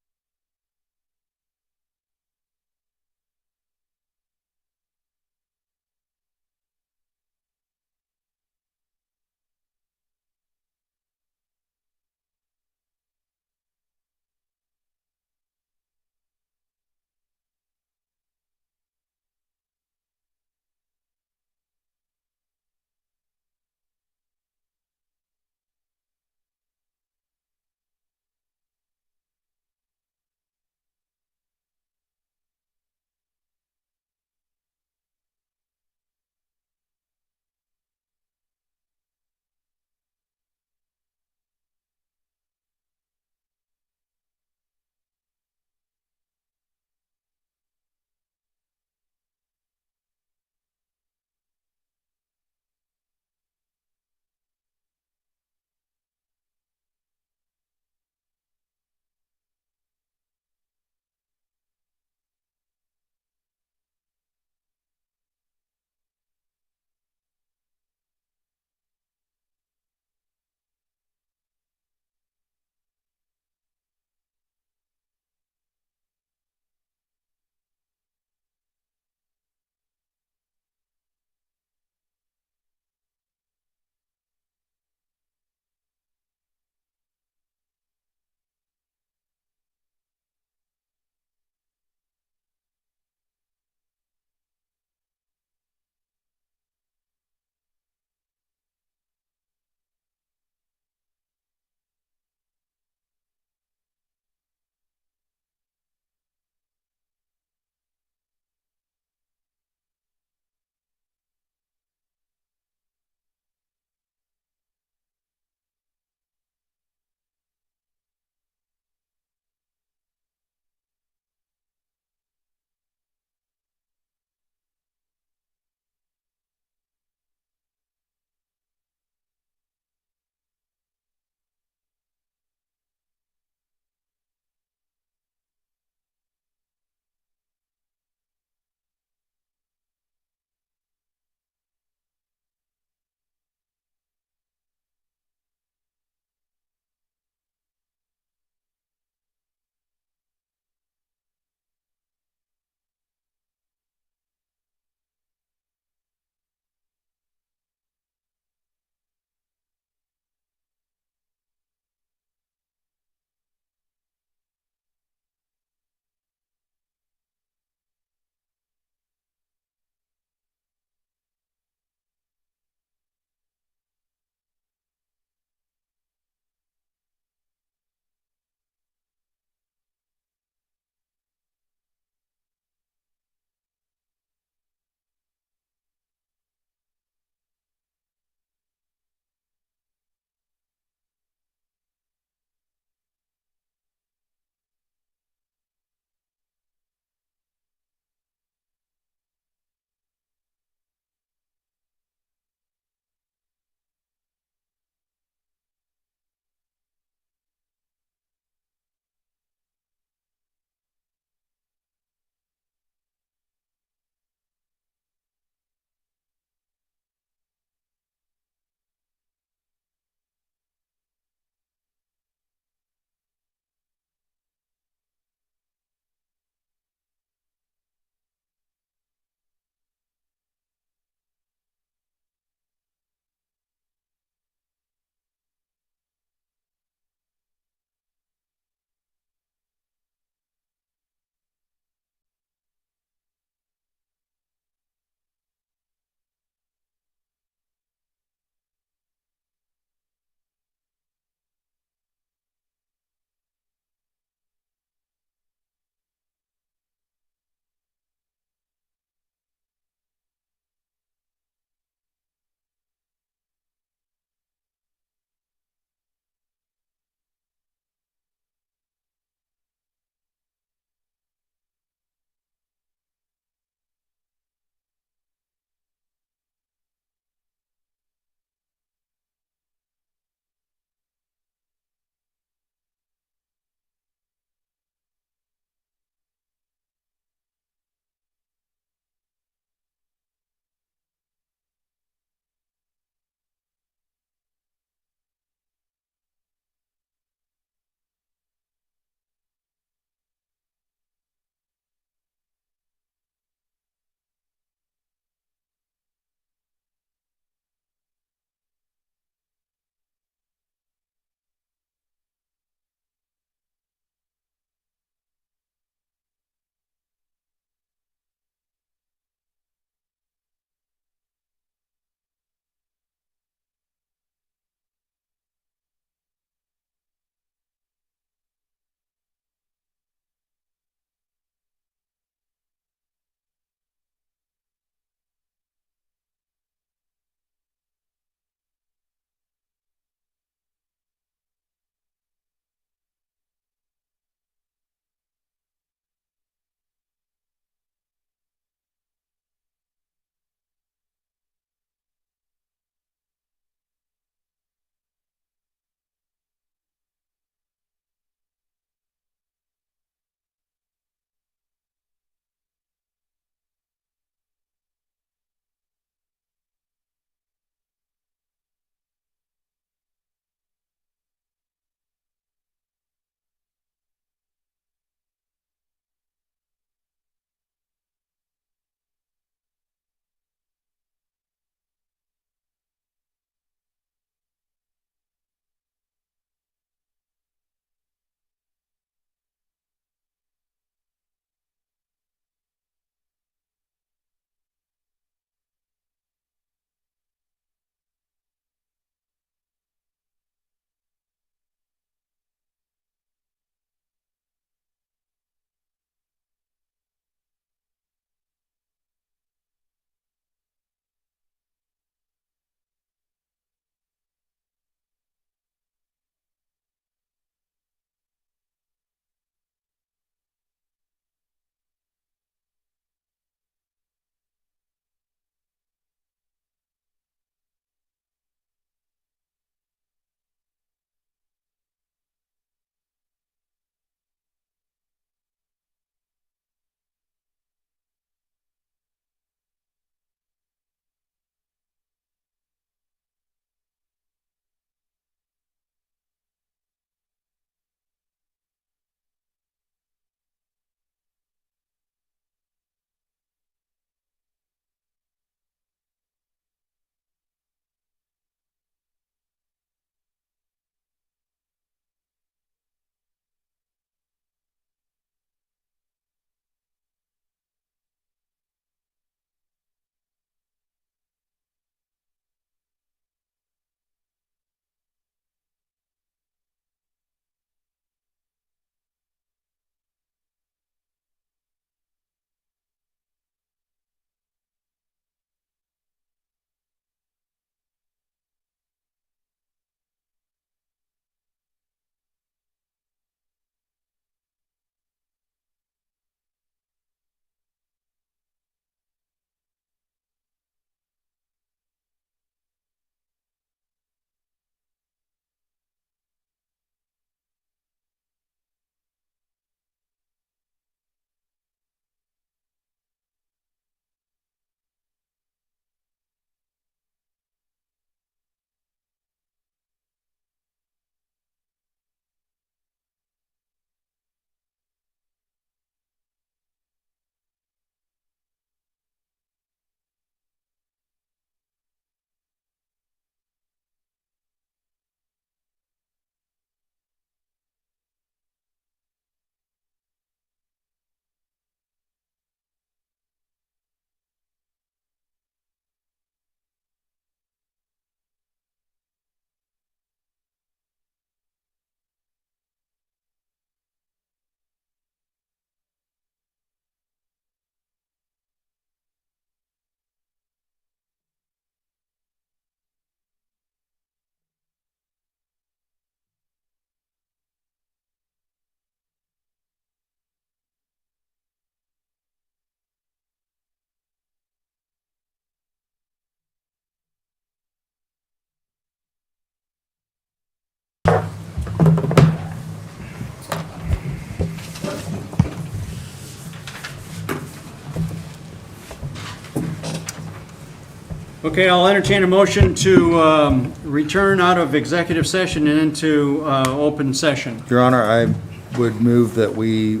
Okay, I'll entertain a motion to return out of executive session and into open session. Your Honor, I would move that we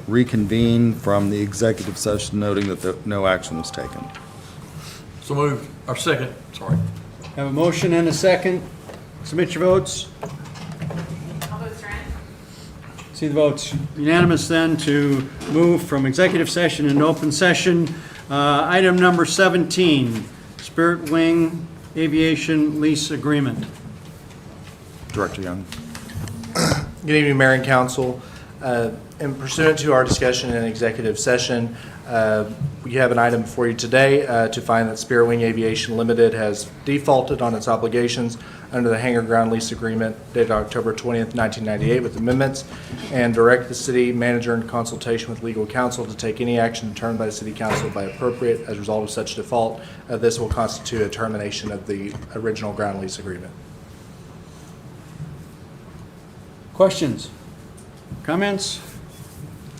reconvene from the executive session, noting that no action was taken. So moved, or second, sorry. Have a motion and a second. Submit your votes. All votes are in. See the votes. Unanimous then to move from executive session into open session. Item number 17, Spirit Wing Aviation Lease Agreement. Director Young. Good evening, Mayor and Council. In pursuant to our discussion in executive session, we have an item before you today to find that Spirit Wing Aviation Limited has defaulted on its obligations under the hangar ground lease agreement dated October 20th, 1998 with amendments, and direct the city manager in consultation with legal counsel to take any action determined by the city council by appropriate as a result of such default. This will constitute a termination of the original ground lease agreement. Questions? Comments?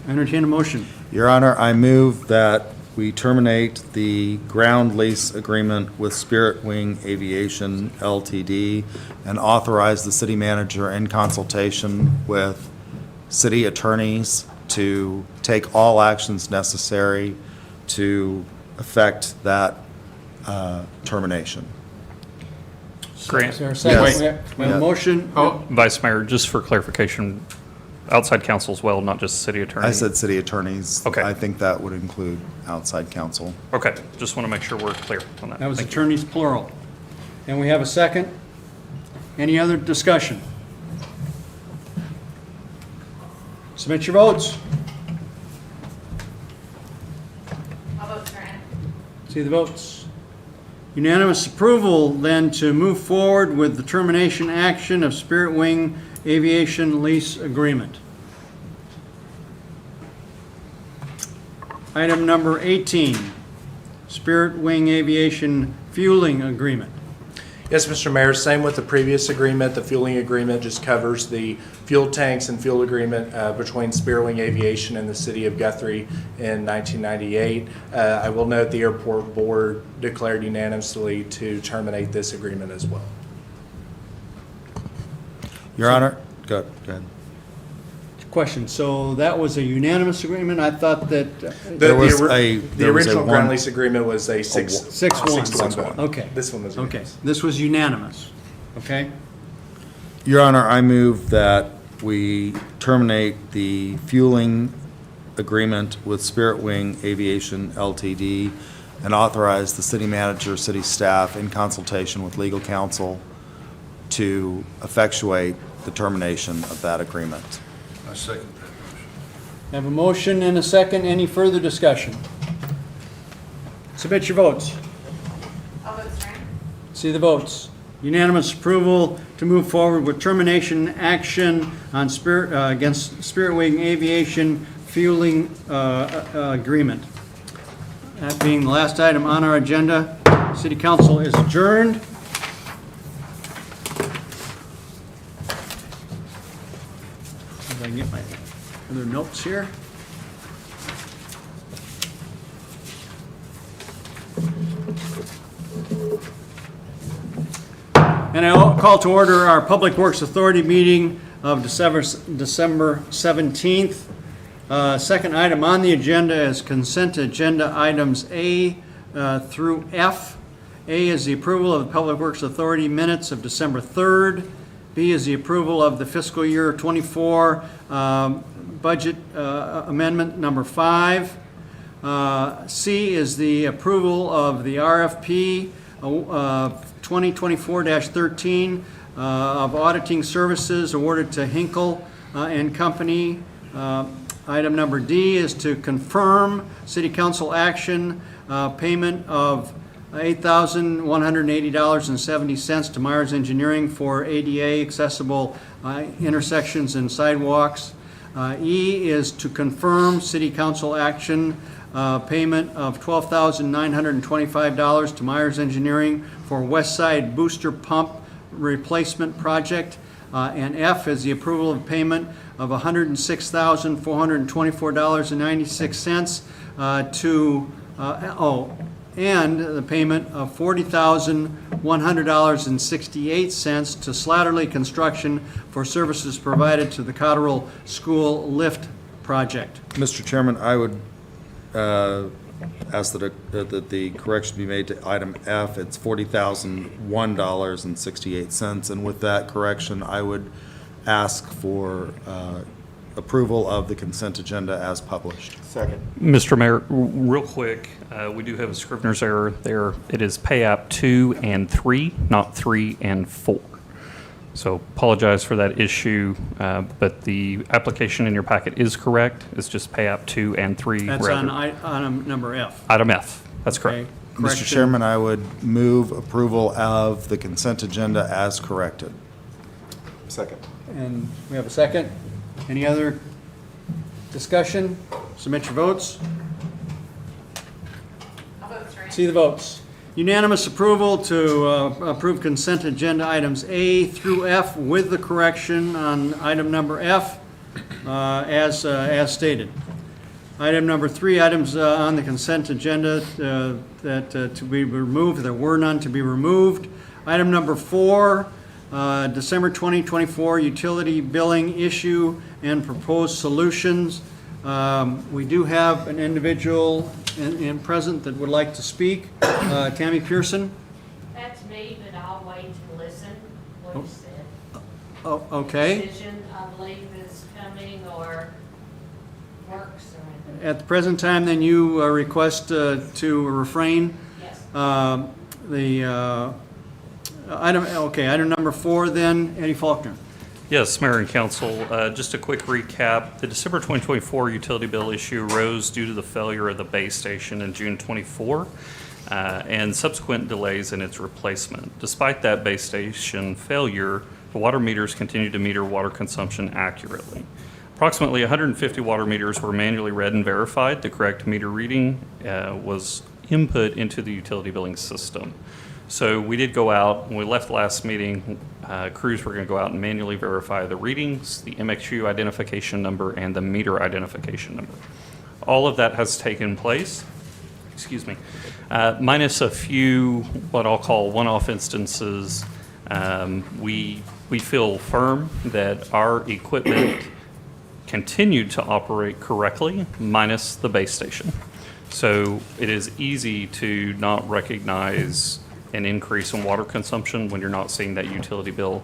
Entertain a motion. Your Honor, I move that we terminate the ground lease agreement with Spirit Wing Aviation LTD and authorize the city manager in consultation with city attorneys to take all actions necessary to effect that termination. Grant. Is there a second? Yes. We have a motion. Oh, Vice Mayor, just for clarification, outside counsel as well, not just city attorney? I said city attorneys. Okay. I think that would include outside counsel. Okay, just want to make sure we're clear on that. That was Thank you. attorneys plural. And we have a second. Any other discussion? Submit your votes. All votes are in. See the votes. Unanimous approval then to move forward with the termination action of Spirit Wing Aviation Lease Agreement. Item number 18, Spirit Wing Aviation Fueling Agreement. Yes, Mr. Mayor, same with the previous agreement. The fueling agreement just covers the fuel tanks and fuel agreement between Spirit Wing Aviation and the city of Guthrie in 1998. I will note the airport board declared unanimously to terminate this agreement as well. Your Honor, go ahead. Question, so that was a unanimous agreement? I thought that. There was The a original one- ground lease agreement was a 6-1 vote. Okay. This one was Okay, unanimous. this was unanimous, okay? Your Honor, I move that we terminate the fueling agreement with Spirit Wing Aviation LTD and authorize the city manager, city staff, in consultation with legal counsel to effectuate the termination of that agreement. I second that motion. Have a motion and a second. Any further discussion? Submit your votes. All votes are in. See the votes. Unanimous approval to move forward with termination action on against Spirit Wing Aviation Fueling Agreement. That being the last item on our agenda, City Council is adjourned. If I can get my other notes here. And I call to order our Public Works Authority meeting of December 17th. Second item on the agenda is consent agenda items A through F. A is the approval of the Public Works Authority minutes of December 3rd. B is the approval of the fiscal year '24 budget amendment number 5. C is the approval of the RFP 2024-13 of auditing services awarded to Hinkle and Company. Item number D is to confirm City Council action payment of $8,180.70 to Myers Engineering for ADA accessible intersections and sidewalks. E is to confirm City Council action payment of $12,925 to Myers Engineering for West Side Booster Pump Replacement Project. And F is the approval of payment of $106,424.96 to, and the payment of $40,100.68 to Slatterly Construction for services provided to the Cotterill School Lift Project. Mr. Chairman, I would ask that the correction be made to item F. It's $40,001.68. And with that correction, I would ask for approval of the consent agenda as published. Second. Mr. Mayor, real quick, we do have a Scrivener's error there. It is pay app 2 and 3, not 3 and 4. So apologize for that issue, but the application in your packet is correct. It's just pay app 2 and 3. That's on item number F. Item F, that's correct. Okay. Mr. Correction. Chairman, I would move approval of the consent agenda as corrected. Second. And we have a second. Any other discussion? Submit your votes. I'll vote for it. See the votes. Unanimous approval to approve consent agenda items A through F with the correction on item number F as stated. Item number 3, items on the consent agenda that to be removed. There were none to be removed. Item number 4, December 2024 utility billing issue and proposed solutions. We do have an individual in present that would like to speak. Tammy Pearson. That's me, but I'll wait to listen what you said. Oh, okay. Decision, I believe, is coming or works or anything. At the present time, then you request to refrain. Yes. Item number 4 then, Eddie Faulkner. Yes, Mayor and Council, just a quick recap. The December 2024 utility bill issue arose due to the failure of the base station in June 24 and subsequent delays in its replacement. Despite that base station failure, the water meters continued to meter water consumption accurately. Approximately 150 water meters were manually read and verified. The correct meter reading was input into the utility billing system. So we did go out, when we left the last meeting, crews were going to go out and manually verify the readings, the MXU identification number, and the meter identification number. All of that has taken place, excuse me, minus a few what I'll call one-off instances. We feel firm that our equipment continued to operate correctly, minus the base station. So it is easy to not recognize an increase in water consumption when you're not seeing that utility bill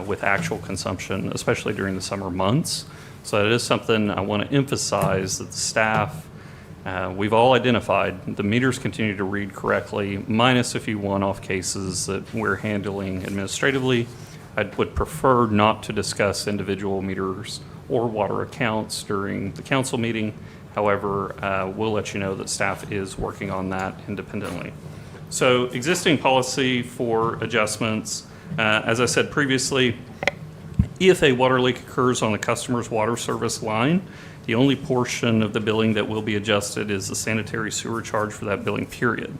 with actual consumption, especially during the summer months. So that is something I want to emphasize that the staff, we've all identified the meters continue to read correctly, minus a few one-off cases that we're handling administratively. I would prefer not to discuss individual meters or water accounts during the council meeting. However, we'll let you know that staff is working on that independently. So existing policy for adjustments, as I said previously, if a water leak occurs on the customer's water service line, the only portion of the billing that will be adjusted is the sanitary sewer charge for that billing period.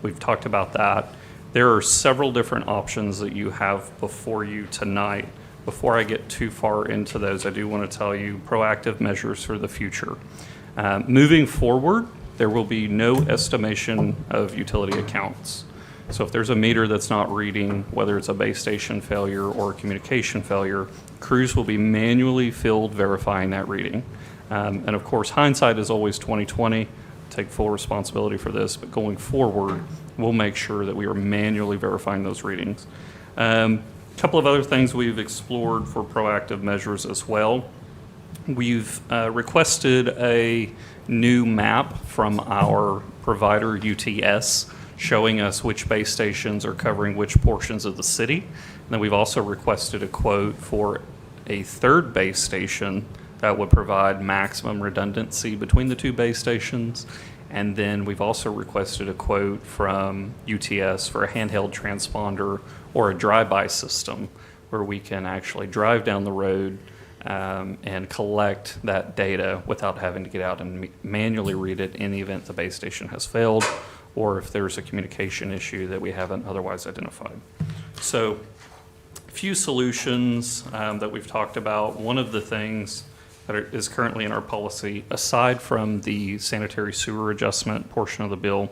We've talked about that. There are several different options that you have before you tonight. Before I get too far into those, I do want to tell you proactive measures for the future. Moving forward, there will be no estimation of utility accounts. So if there's a meter that's not reading, whether it's a base station failure or a communication failure, crews will be manually filled verifying that reading. And of course, hindsight is always 20/20. Take full responsibility for this, but going forward, we'll make sure that we are manually verifying those readings. A couple of other things we've explored for proactive measures as well. We've requested a new map from our provider UTS showing us which base stations are covering which portions of the city. And then we've also requested a quote for a third base station that would provide maximum redundancy between the two base stations. And then we've also requested a quote from UTS for a handheld transponder or a drive-by system where we can actually drive down the road and collect that data without having to get out and manually read it in the event the base station has failed or if there's a communication issue that we haven't otherwise identified. So a few solutions that we've talked about. One of the things that is currently in our policy, aside from the sanitary sewer adjustment portion of the bill,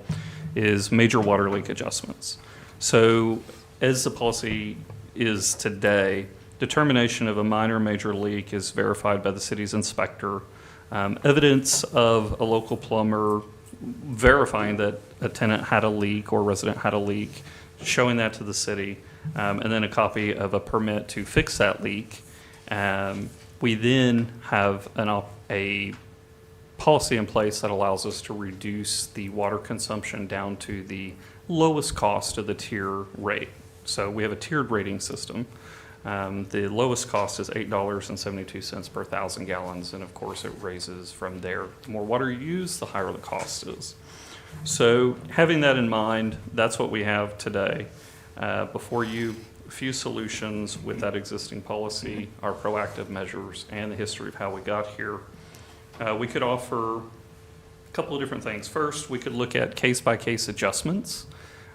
is major water leak adjustments. So as the policy is today, determination of a minor or major leak is verified by the city's inspector. Evidence of a local plumber verifying that a tenant had a leak or resident had a leak, showing that to the city, and then a copy of a permit to fix that leak. We then have a policy in place that allows us to reduce the water consumption down to the lowest cost of the tier rate. So we have a tiered rating system. The lowest cost is $8.72 per 1,000 gallons, and of course it raises from there. The more water you use, the higher the cost is. So having that in mind, that's what we have today. Before you, a few solutions with that existing policy, our proactive measures, and the history of how we got here. We could offer a couple of different things. First, we could look at case-by-case adjustments.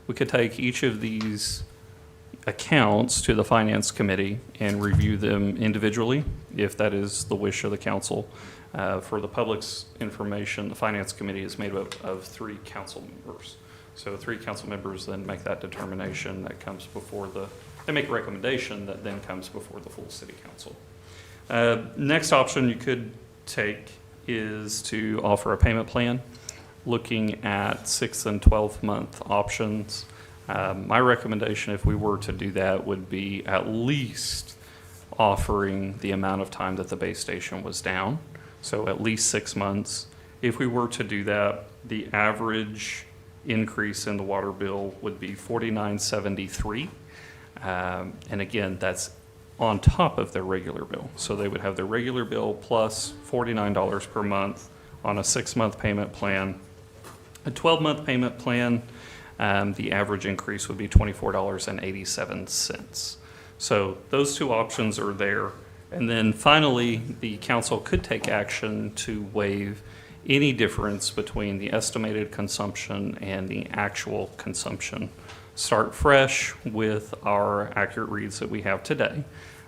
We could take each of these accounts to the Finance Committee and review them individually, if that is the wish of the council. For the public's information, the Finance Committee is made up of 3 council members. So 3 council members then make that determination that comes before they make a recommendation that then comes before the full city council. Next option you could take is to offer a payment plan, looking at 6 and 12-month options. My recommendation, if we were to do that, would be at least offering the amount of time that the base station was down, so at least 6 months. If we were to do that, the average increase in the water bill would be $49.73, and again, that's on top of their regular bill. So they would have their regular bill plus $49 per month on a 6-month payment plan. A 12-month payment plan, the average increase would be $24.87. So those 2 options are there. And then finally, the council could take action to waive any difference between the estimated consumption and the actual consumption. Start fresh with our accurate reads that we have today,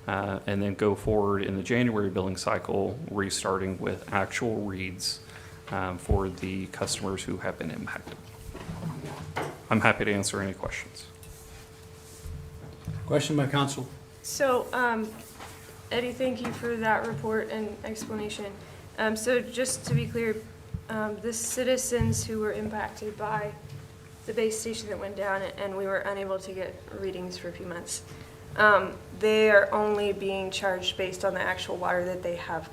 and then go forward in the January billing cycle, restarting with actual reads for the customers who have been impacted. I'm happy to answer any questions. Question by council. So, Eddie, thank you for that report and explanation. So just to be clear, the citizens who were impacted by the base station that went down and we were unable to get readings for a few months, they are only being charged based on the actual water that they have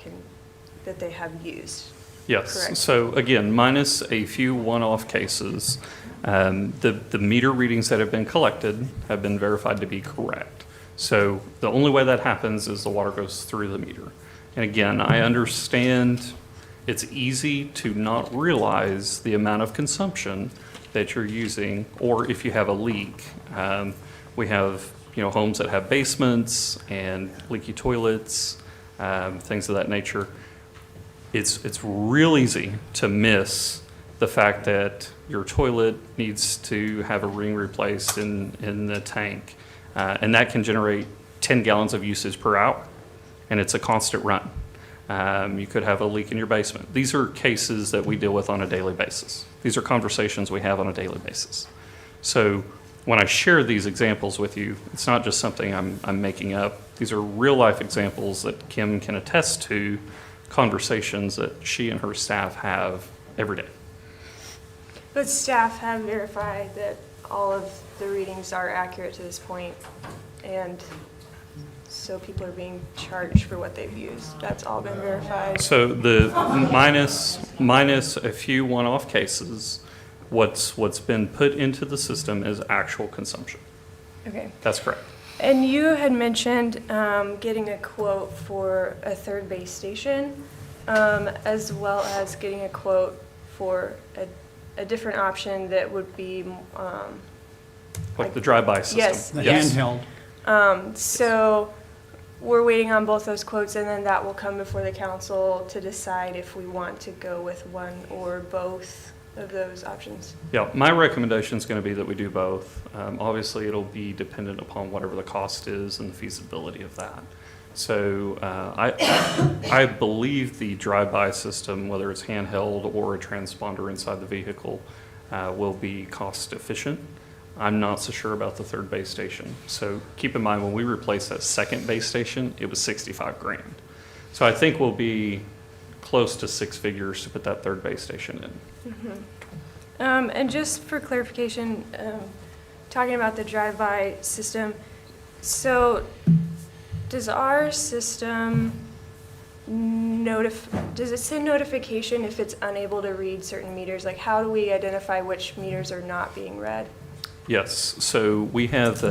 used. Yes. Correct. So again, minus a few one-off cases, the meter readings that have been collected have been verified to be correct. So the only way that happens is the water goes through the meter. And again, I understand it's easy to not realize the amount of consumption that you're using, or if you have a leak. We have homes that have basements and leaky toilets, things of that nature. It's real easy to miss the fact that your toilet needs to have a ring replaced in the tank, and that can generate 10 gallons of usage per hour, and it's a constant run. You could have a leak in your basement. These are cases that we deal with on a daily basis. These are conversations we have on a daily basis. So when I share these examples with you, it's not just something I'm making up. These are real life examples that Kim can attest to, conversations that she and her staff have every day. But staff have verified that all of the readings are accurate to this point, and so people are being charged for what they've used. That's all been verified. So the minus a few one-off cases, what's been put into the system is actual consumption. Okay. That's correct. And you had mentioned getting a quote for a third base station, as well as getting a quote for a different option that would be Like the drive-by system. Yes. The Yes. handheld. So we're waiting on both those quotes, and then that will come before the council to decide if we want to go with one or both of those options. Yeah, my recommendation is going to be that we do both. Obviously, it'll be dependent upon whatever the cost is and the feasibility of that. So I believe the drive-by system, whether it's handheld or a transponder inside the vehicle, will be cost efficient. I'm not so sure about the third base station. So keep in mind, when we replaced that second base station, it was 65 grand. So I think we'll be close to six figures to put that third base station in. And just for clarification, talking about the drive-by system, so does our system does it send notification if it's unable to read certain meters? Like, how do we identify which meters are not being read? Yes, so we have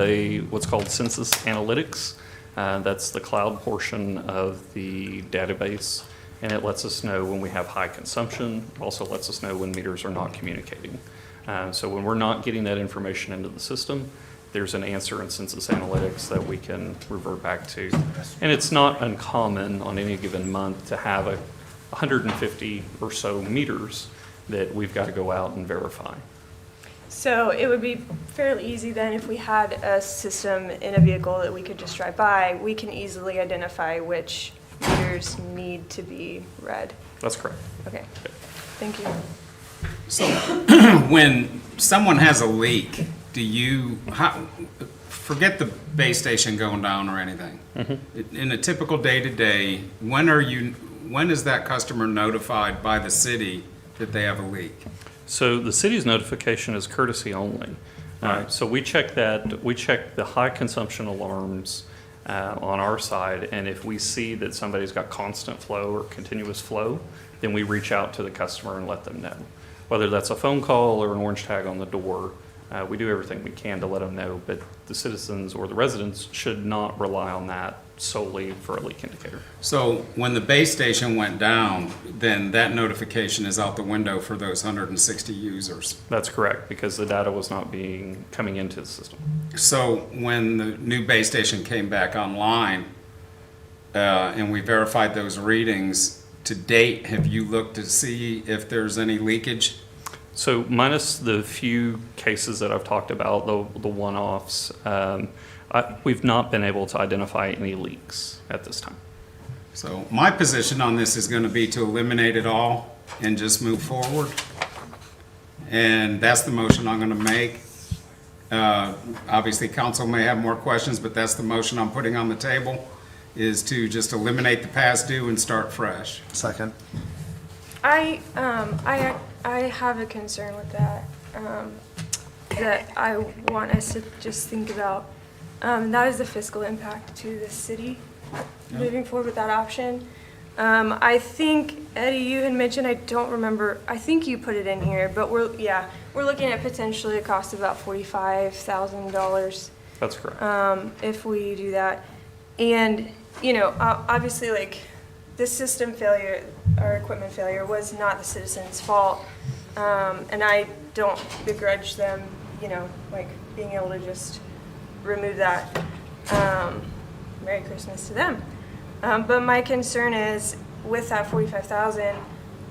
what's called census analytics. That's the cloud portion of the database, and it lets us know when we have high consumption. It also lets us know when meters are not communicating. So when we're not getting that information into the system, there's an answer in census analytics that we can revert back to. And it's not uncommon on any given month to have 150 or so meters that we've got to go out and verify. So it would be fairly easy then if we had a system in a vehicle that we could just drive by, we can easily identify which meters need to be read. That's correct. Okay, thank you. So when someone has a leak, forget the base station going down or anything. In a typical day-to-day, when is that customer notified by the city that they have a leak? So the city's notification is courtesy only. So we check the high consumption alarms on our side, and if we see that somebody's got constant flow or continuous flow, then we reach out to the customer and let them know. Whether that's a phone call or an orange tag on the door, we do everything we can to let them know, but the citizens or the residents should not rely on that solely for a leak indicator. So when the base station went down, then that notification is out the window for those 160 users. That's correct, because the data was not coming into the system. So when the new base station came back online, and we verified those readings, to date, have you looked to see if there's any leakage? So minus the few cases that I've talked about, the one-offs, we've not been able to identify any leaks at this time. So my position on this is going to be to eliminate it all and just move forward. And that's the motion I'm going to make. Obviously, council may have more questions, but that's the motion I'm putting on the table, is to just eliminate the past due and start fresh. Second. I have a concern with that, that I want us to just think about. That is the fiscal impact to the city, moving forward with that option. I think, Eddie, you had mentioned, I don't remember, I think you put it in here, but we're looking at potentially a cost of about $45,000. That's correct. If we do that. And, obviously, like, this system failure, our equipment failure, was not the citizens' fault. And I don't begrudge them, being able to just remove that. Merry Christmas to them. But my concern is, with that $45,000,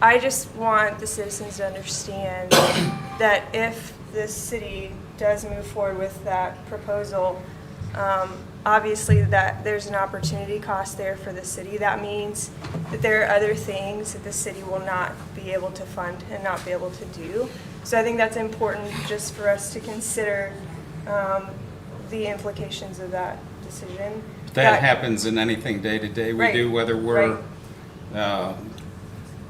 I just want the citizens to understand that if the city does move forward with that proposal, obviously that there's an opportunity cost there for the city. That means that there are other things that the city will not be able to fund and not be able to do. So I think that's important just for us to consider the implications of that decision. That happens in anything day to day we do, whether we're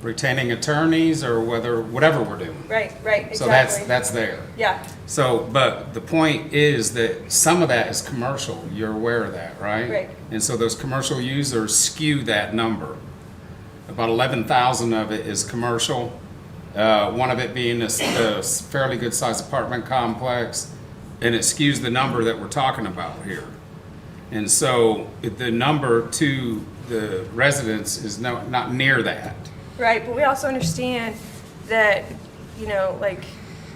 retaining attorneys or whatever we're doing. Right, exactly. So that's there. Yeah. So, but the point is that some of that is commercial. You're aware of that, right? Right. And so those commercial users skew that number. About 11,000 of it is commercial. One of it being a fairly good sized apartment complex, and it skews the number that we're talking about here. And so the number to the residents is not near that. Right, but we also understand that,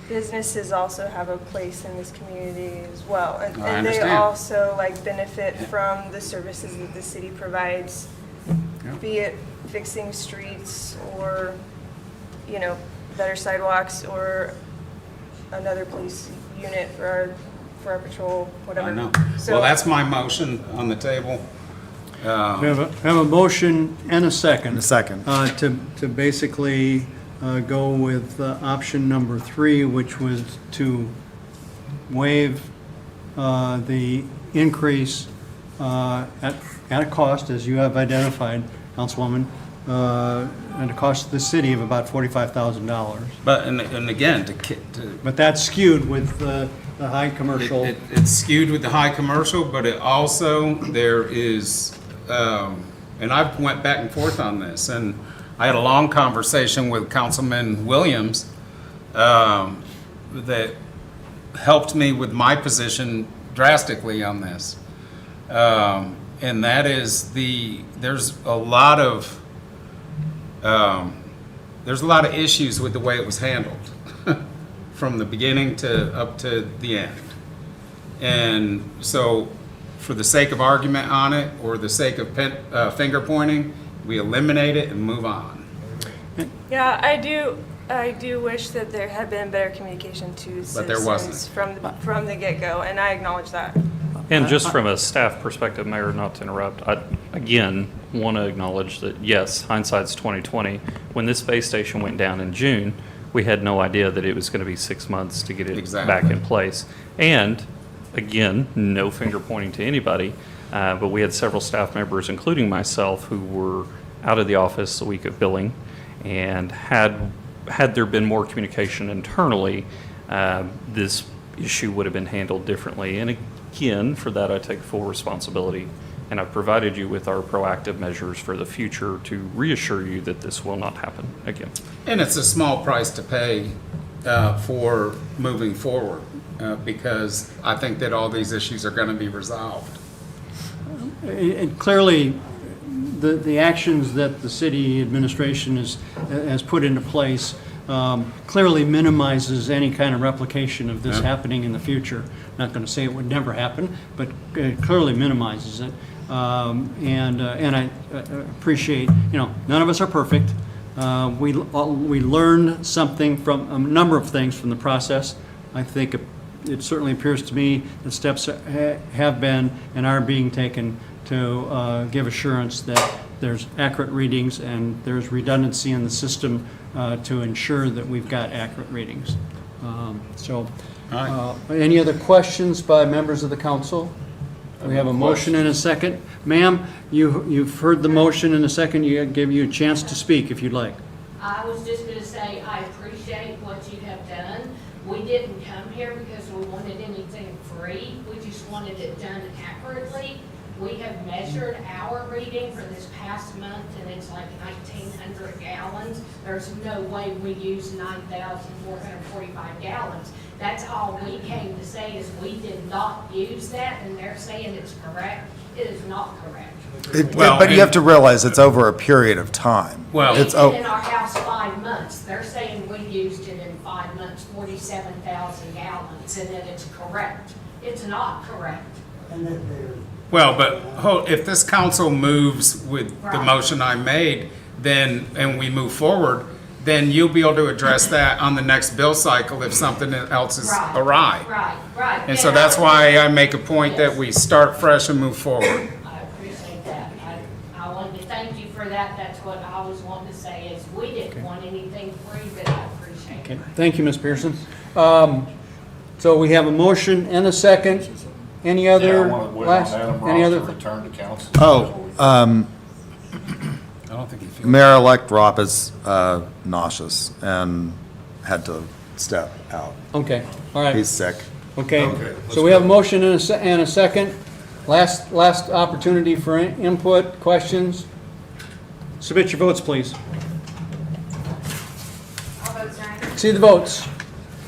businesses also have a place in this community as well. And they also benefit from the services that the city provides, be it fixing streets or, better sidewalks or another police unit for our patrol, whatever. I know. So, well, that's my motion on the table. We have a motion and a second. And a second. To basically go with option number 3, which was to waive the increase at a cost, as you have identified, Councilwoman, at a cost to the city of about $45,000. But, and again, But that's skewed with the high commercial. It's skewed with the high commercial, but it also, there is, and I've went back and forth on this, and I had a long conversation with Councilman Williams that helped me with my position drastically on this. And that is there's a lot of issues with the way it was handled from the beginning to up to the end. And so for the sake of argument on it, or the sake of finger pointing, we eliminate it and move on. Yeah, I do wish that there had been better communication to But there wasn't. citizens from the get-go, and I acknowledge that. And just from a staff perspective, Mayor, not to interrupt, I, again, want to acknowledge that, yes, hindsight's 2020. When this base station went down in June, we had no idea that it was going to be 6 months to get it back in place. And, again, no finger pointing to anybody, but we had several staff members, including myself, who were out of the office the week of billing. And had there been more communication internally, this issue would have been handled differently. And again, for that I take full responsibility, and I've provided you with our proactive measures for the future to reassure you that this will not happen again. And it's a small price to pay for moving forward, because I think that all these issues are going to be resolved. And clearly, the actions that the city administration has put into place clearly minimizes any kind of replication of this happening in the future. Not going to say it would never happen, but it clearly minimizes it. And I appreciate, none of us are perfect. We learned something from a number of things from the process. I think it certainly appears to me that steps have been and are being taken to give assurance that there's accurate readings and there's redundancy in the system to ensure that we've got accurate readings. Any other questions by members of the council? We have a motion and a second. Ma'am, you've heard the motion and a second. Give you a chance to speak if you'd like. I was just going to say, I appreciate what you have done. We didn't come here because we wanted anything free. We just wanted it done accurately. We have measured our reading for this past month, and it's like 1,900 gallons. There's no way we use 9,445 gallons. That's all we came to say, is we did not use that, and they're saying it's correct. It is not correct. But you have to realize it's over a period of time. Well, It's been in our house 5 months. They're saying we used it in 5 months, 47,000 gallons, and that it's correct. It's not correct. Well, but if this council moves with the motion I made, and we move forward, then you'll be able to address that on the next bill cycle if something else is awry. Right. And so that's why I make a point that we start fresh and move forward. I appreciate that. I wanted to thank you for that. That's what I was wanting to say, is we didn't want anything free, but I appreciate it. Okay. Thank you, Ms. Pearson. So we have a motion and a second. Any other? Any other? Return to council. Oh, I don't think he feels. Mayor-elect Ropp is nauseous and had to step out. Okay, all right. He's sick. Okay, so we have a motion and a second. Last opportunity for input, questions. Submit your votes, please. All votes are in. See the votes.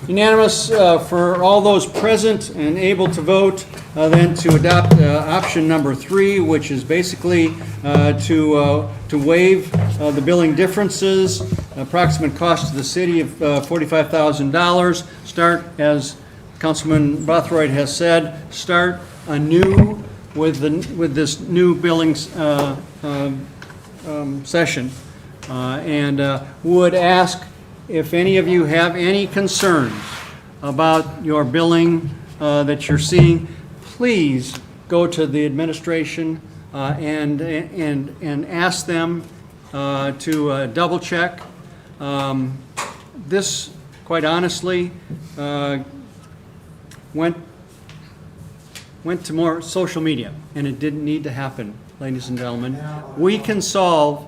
Unanimous for all those present and able to vote, then to adopt option number 3, which is basically to waive the billing differences, approximate cost to the city of $45,000. Start, as Councilman Bothroyd has said, start anew with this new billing session, and would ask if any of you have any concerns about your billing that you're seeing, please go to the administration and ask them to double check. This, quite honestly, went to more social media, and it didn't need to happen, ladies and gentlemen. We can solve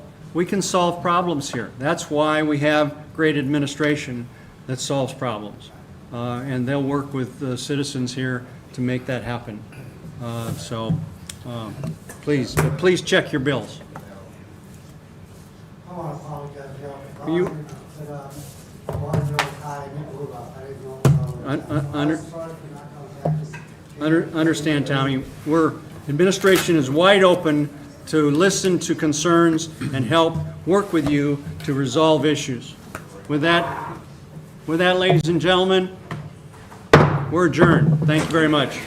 problems here. That's why we have great administration that solves problems. And they'll work with the citizens here to make that happen. Please check your bills. I want to apologize, Joe. You- I want to know how I knew about. I didn't know. Understand, Tommy, administration is wide open to listen to concerns and help work with you to resolve issues. With that, ladies and gentlemen, we're adjourned. Thank you very much.